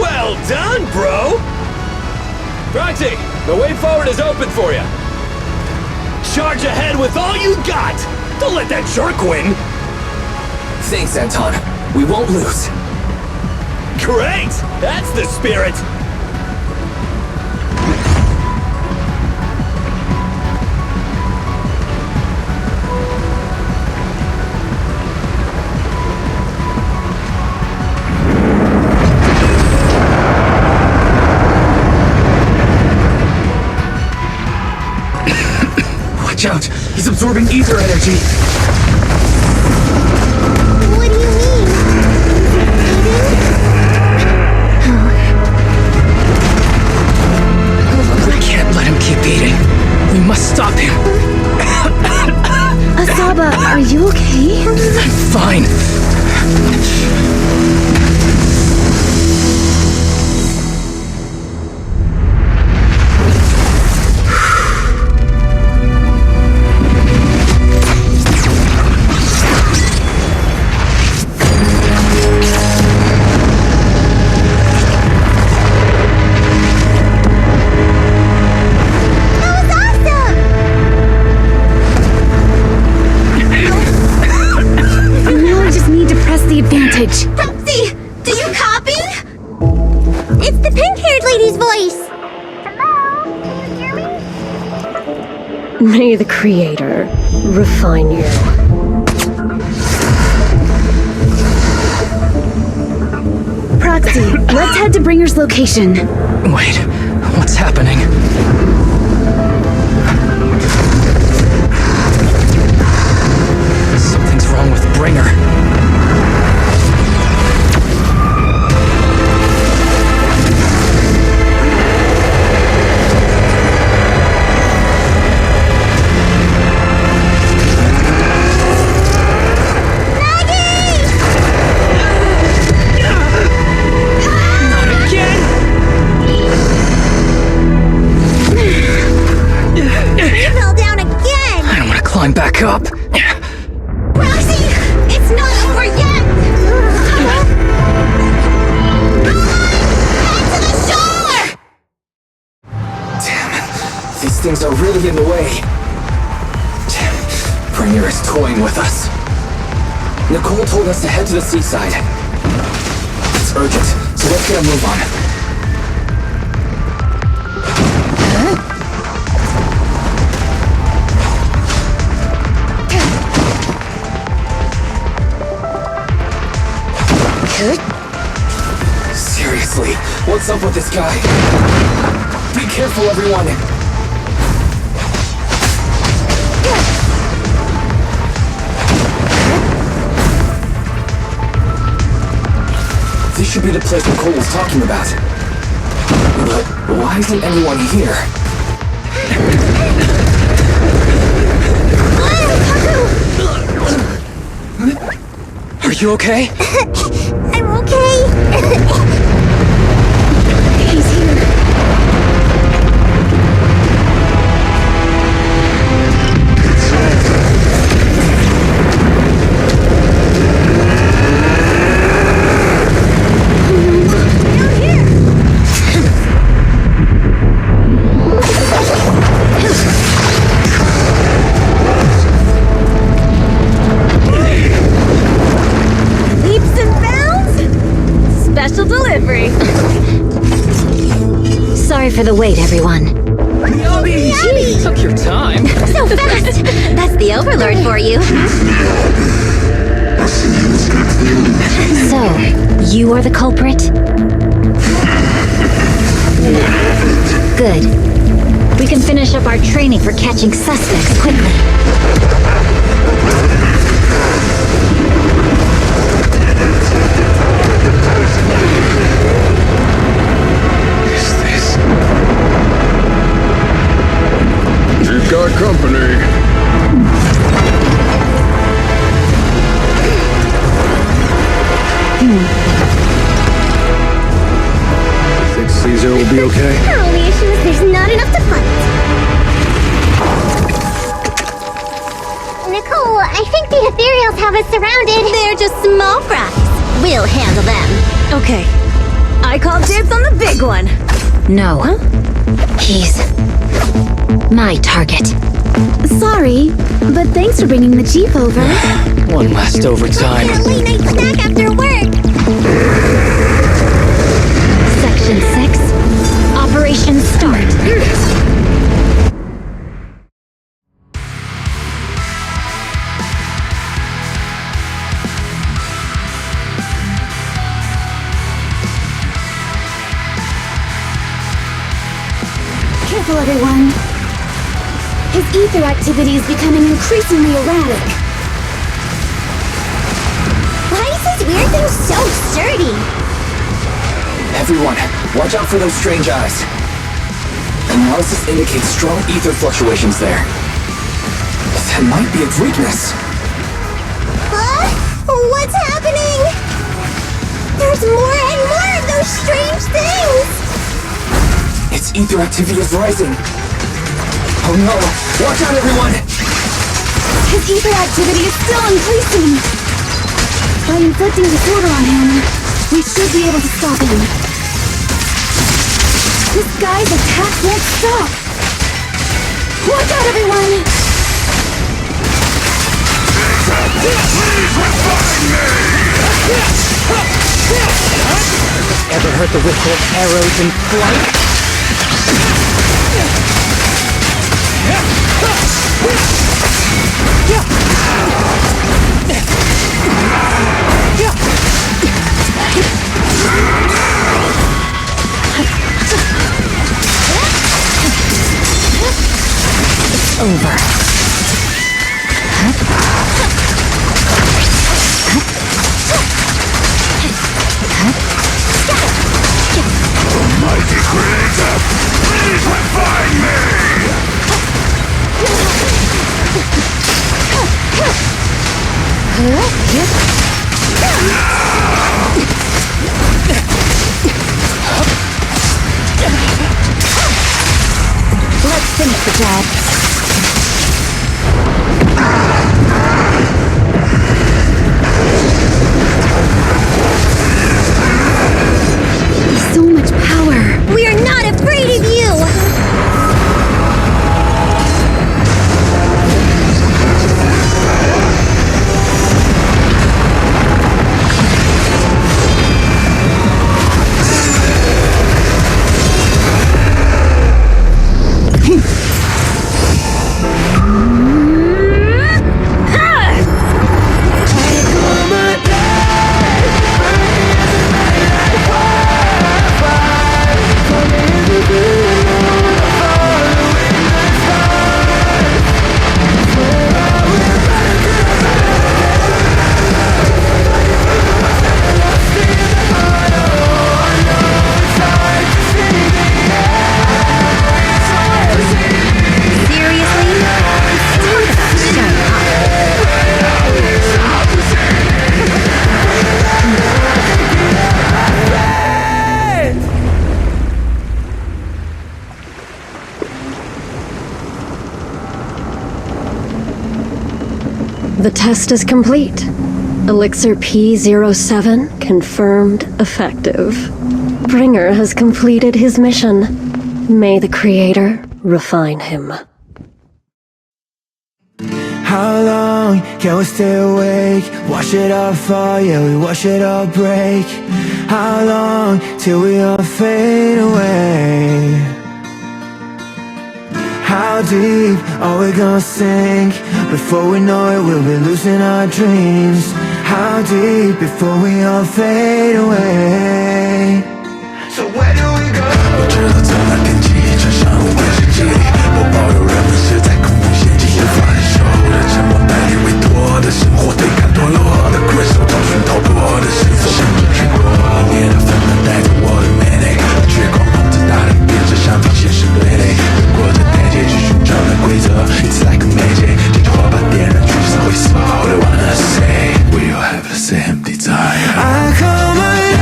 Well done, bro! Proxy, the way forward is open for you. Charge ahead with all you got! Don't let that jerk win! Thanks, Anton. We won't lose. Great! That's the spirit! Watch out! He's absorbing ether energy! What do you mean? We can't let him keep eating. We must stop him. Asaba, are you okay? I'm fine. Proxy, do you copy? It's the pink-haired lady's voice. Hello, can you hear me? May the Creator refine you. Proxy, let's head to Bringer's location. Wait, what's happening? Something's wrong with Bringer. Climb back up. Roxy, it's not over yet. Head to the shore! Damn, these things are really in the way. Bringer is toying with us. Nicole told us to head to the seaside. It's urgent, so let's get a move on. Seriously, what's up with this guy? Be careful, everyone! This should be the place Nicole was talking about. But why isn't anyone here? Are you okay? I'm okay. He's here. Leaps and bounds? Special delivery. Sorry for the wait, everyone. Gee, took your time. So fast! That's the Overlord for you. So, you are the culprit? Good. We can finish up our training for catching suspects quickly. You've got company. Think Caesar will be okay? Our only issue is there's not enough to fight. Nicole, I think the ethereals have us surrounded. They're just small fries. We'll handle them. Okay. I call dibs on the big one. No. He's my target. Sorry, but thanks for bringing the Chief over. One last overtime. That late night snack after work. Section 6. Operation start. Careful, everyone. His ether activity is becoming increasingly erratic. Why is this weird thing so sturdy? Everyone, watch out for those strange eyes. Analysis indicates strong ether fluctuations there. That might be its weakness. Huh? What's happening? There's more and more of those strange things! Its ether activity is rising. Oh no! Watch out, everyone! His ether activity is still increasing. By inflicting disorder on him, we should be able to stop him. This guy's attack won't stop. Watch out, everyone! Ever heard the whistle of arrows in flight? It's over. Mighty creator, please refine Let's finish the job. So much power. We are not afraid of you! The test is complete. Elixir P07 confirmed effective. Bringer has completed his mission. May the Creator refine him. How long can we stay awake? Wash it all fall, yeah, we wash it all break. How long till we all fade away? How deep are we gonna sink? Before we know it, we'll be losing our dreams. How deep before we all fade away? So where do we go? 我知道从那天起，穿上无关世纪里，我保有人们是在空中陷阱，无法忍受的沉默，带你委托的生活，对抗堕落的困兽，找寻逃脱的线索，甚至去过凛冽的纷纷，带着我的美丽，绝光光自大的变着上方现实对垒，越过这台阶去寻找的规则 ，It's like a magic， 借着火把点燃橘色灰色 ，All I wanna say， we all have the same desire。I come alive,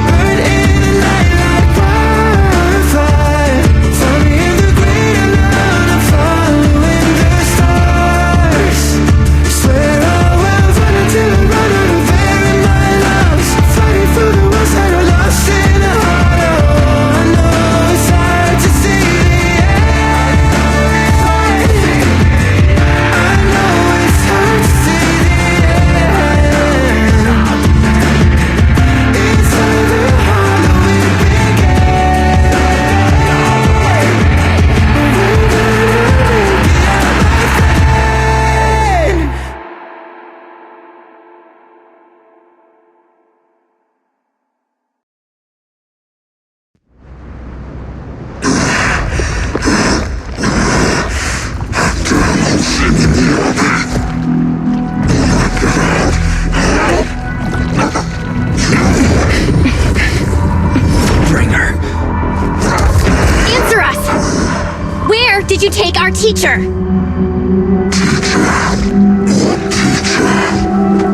burn in the night like wildfire. Find me in the great unknown, I'm following the stars. Swear I will run until I run out of air in my lungs. Fighting for the ones that are lost in the hollow. I know it's hard to see the end. I know it's hard to see the end. Inside the hollow it began. We're gonna make it, my friend. Bringer. Answer us! Where did you take our teacher?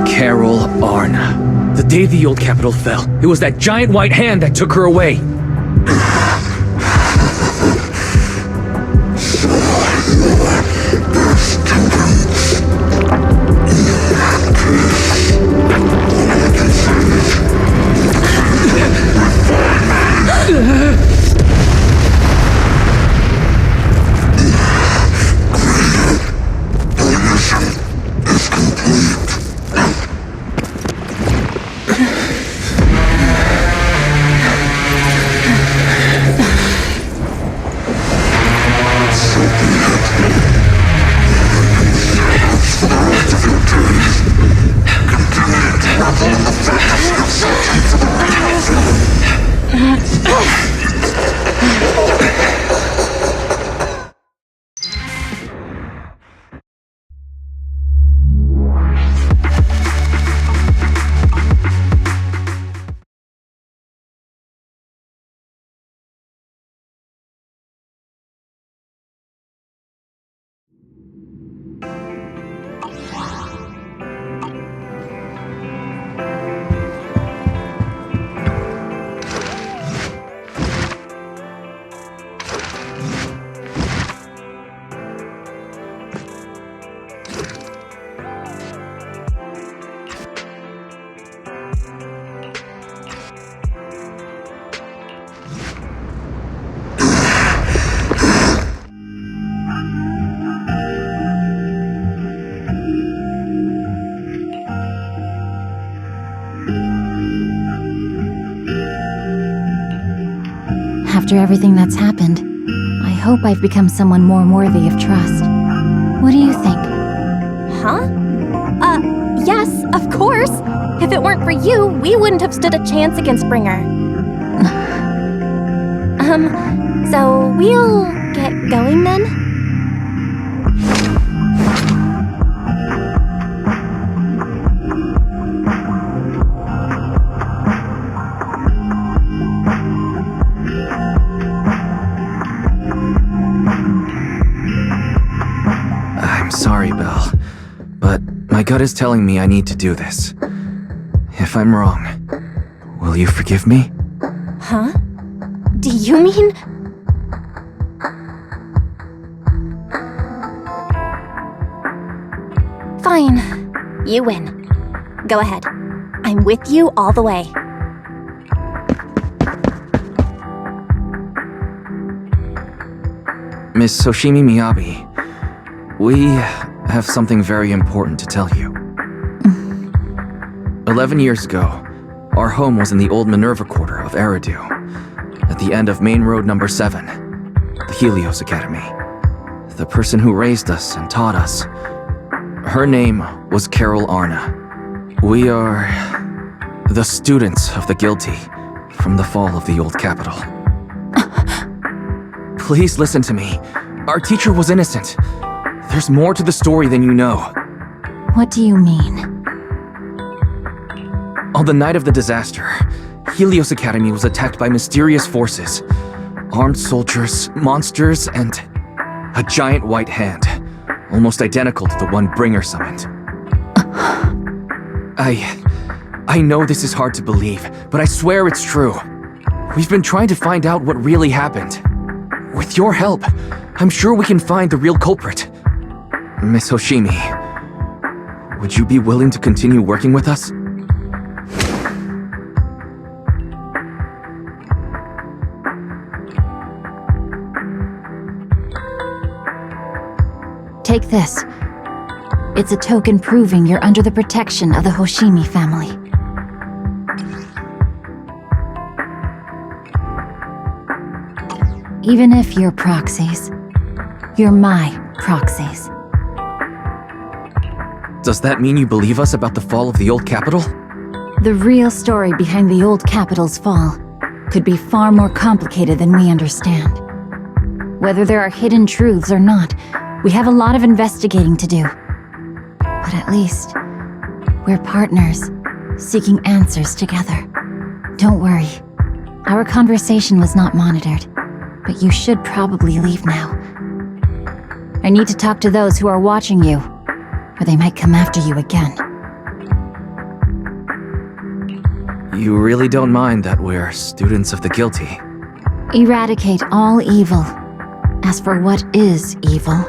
Carol Arna. The day the old capital fell, it was that giant white hand that took her away. After everything that's happened, I hope I've become someone more worthy of trust. What do you think? Huh? Yes, of course. If it weren't for you, we wouldn't have stood a chance against Bringer. So we'll get going then? I'm sorry, Belle, but my gut is telling me I need to do this. If I'm wrong, will you forgive me? Huh? Do you mean... Fine. You win. Go ahead. I'm with you all the way. Miss Hoshimi Miyabi, we have something very important to tell you. 11 years ago, our home was in the old Minerva Quarter of Eridu, at the end of Main Road number 7, the Helios Academy. The person who raised us and taught us, her name was Carol Arna. We are the students of the guilty from the fall of the old capital. Please listen to me. Our teacher was innocent. There's more to the story than you know. What do you mean? On the night of the disaster, Helios Academy was attacked by mysterious forces. Armed soldiers, monsters, and a giant white hand, almost identical to the one Bringer summoned. I know this is hard to believe, but I swear it's true. We've been trying to find out what really happened. With your help, I'm sure we can find the real culprit. Miss Hoshimi, would you be willing to continue working with us? Take this. It's a token proving you're under the protection of the Hoshimi family. Even if you're proxies, you're my proxies. Does that mean you believe us about the fall of the old capital? The real story behind the old capital's fall could be far more complicated than we understand. Whether there are hidden truths or not, we have a lot of investigating to do. But at least, we're partners, seeking answers together. Don't worry. Our conversation was not monitored, but you should probably leave now. I need to talk to those who are watching you, or they might come after you again. You really don't mind that we're students of the guilty? Eradicate all evil. As for what is evil,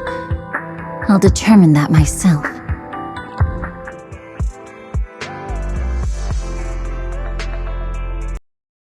I'll determine that myself.